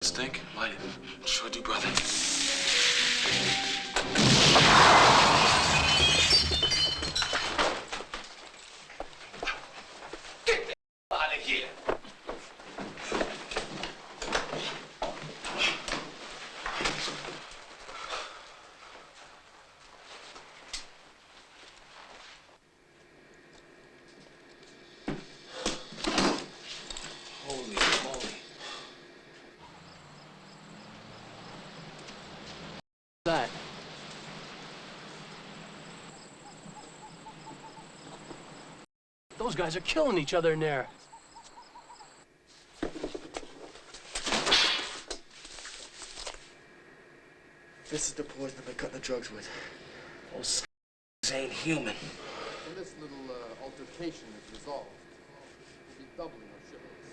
Stink? Light it. Sure do, brother. Get the out of here. Holy moly. That. Those guys are killing each other in there. This is the poison I've been cutting the drugs with. Those ain't human. When this little altercation is resolved, we'll be doubling our shipments.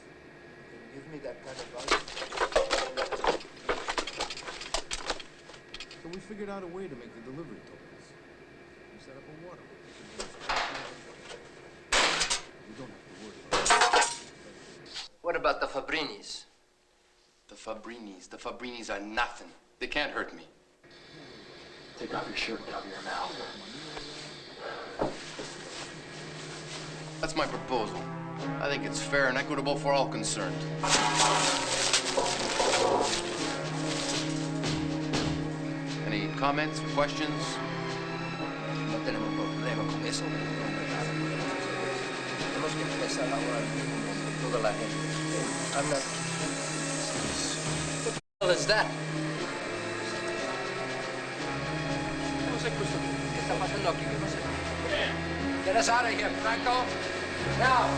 Can you give me that kind of value? So we figured out a way to make the delivery totals. We set up a waterway. We don't have to worry about it. What about the Fabrinis? The Fabrinis are nothing. They can't hurt me. Take off your shirt and cover your mouth. That's my proposal. I think it's fair and equitable for all concerned. Any comments, questions? No tenemos problema con eso. Tenemos que empezar ahora mismo con toda la gente. Anda. What the hell is that? No sé qué está pasando aquí. ¿Qué pasa? Get us out of here, Franco. Now.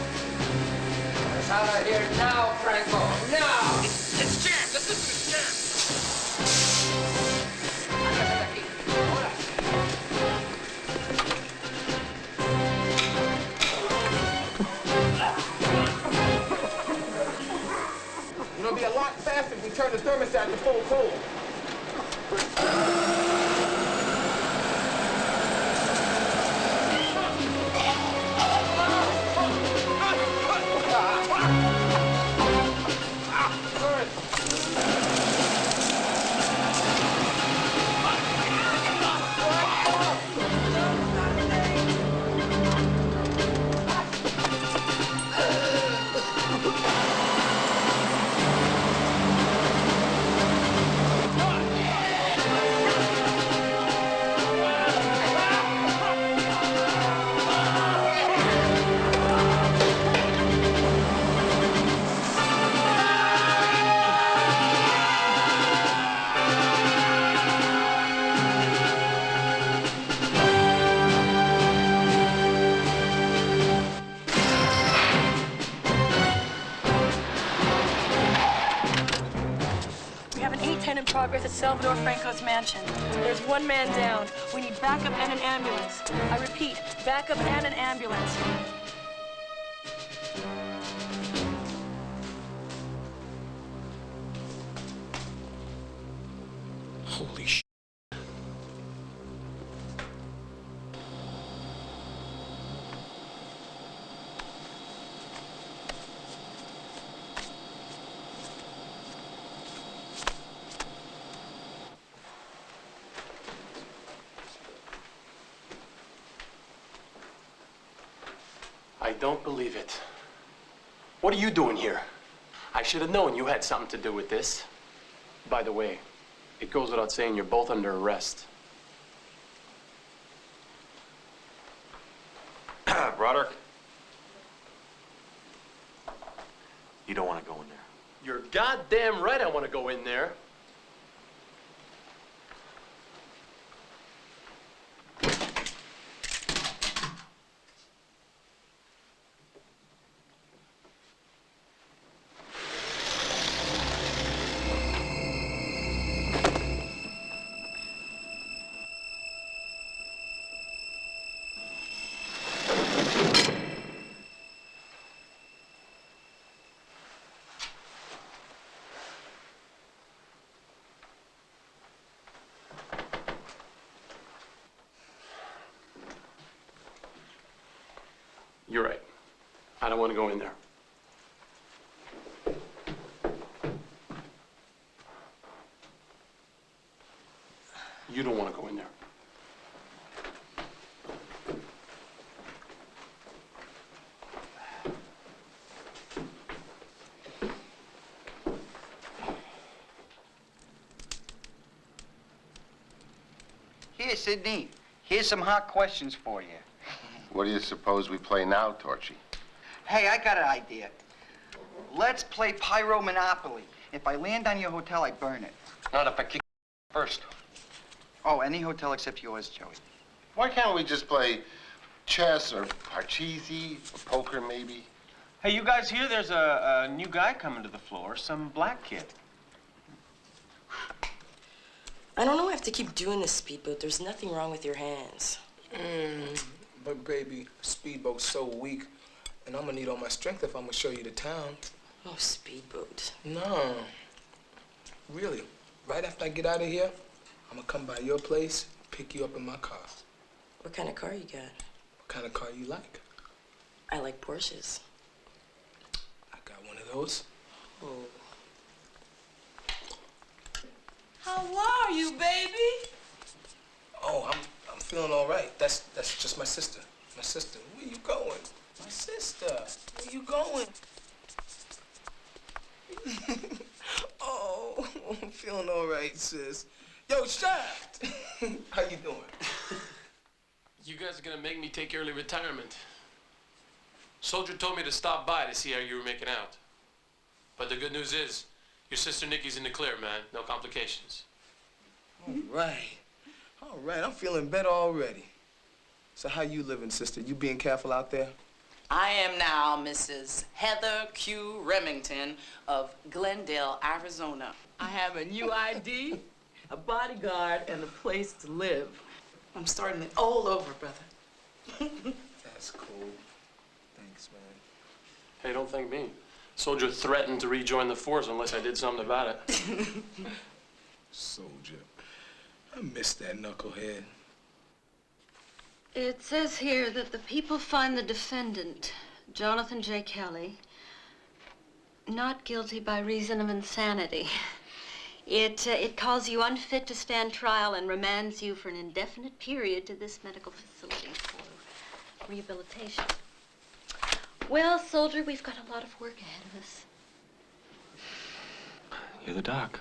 Get us out of here now, Franco. Now. It's Jam. Let's listen to Jam. Sácate de aquí. Ahora. It'll be a lot faster if we turn the thermostat to full cold. We have an 810 in progress at Salvador Franco's mansion. There's one man down. We need backup and an ambulance. I repeat, backup and an ambulance. Holy sh**. I don't believe it. What are you doing here? I should have known you had something to do with this. By the way, it goes without saying you're both under arrest. Broderick, you don't want to go in there. You're goddamn right I want to go in there. You're right. I don't want to go in there. You don't want to go in there. Here, Sidney. Here's some hot questions for you. What do you suppose we play now, Torchy? Hey, I got an idea. Let's play Pyro Monopoly. If I land on your hotel, I burn it. Not if I kick first. Oh, any hotel except yours, Joey. Why can't we just play chess or parcheesi or poker, maybe? Hey, you guys hear there's a new guy coming to the floor, some black kid. I don't know. I have to keep doing this speedboat. There's nothing wrong with your hands. But baby, speedboat's so weak, and I'm gonna need all my strength if I'm gonna show you the town. Oh, speedboat. No, really. Right after I get out of here, I'm gonna come by your place, pick you up in my car. What kind of car you got? What kind of car you like? I like Porsches. I got one of those. Oh. How are you, baby? Oh, I'm feeling all right. That's just my sister. My sister. Where you going? My sister, where you going? Oh, I'm feeling all right, sis. Yo, Shaft, how you doing? You guys are gonna make me take early retirement. Soldier told me to stop by to see how you were making out. But the good news is, your sister Nikki's in the clear, man. No complications. All right. All right, I'm feeling better already. So how you living, sister? You being careful out there? I am now Mrs. Heather Q. Remington of Glendale, Arizona. I have a new ID, a bodyguard, and a place to live. I'm starting it all over, brother. That's cool. Thanks, man. Hey, don't thank me. Soldier threatened to rejoin the force unless I did something about it. Soldier. I miss that knucklehead. It says here that the people find the defendant, Jonathan J. Kelly, not guilty by reason of insanity. It calls you unfit to stand trial and remands you for an indefinite period to this medical facility for rehabilitation. Well, soldier, we've got a lot of work ahead of us. You're the doc.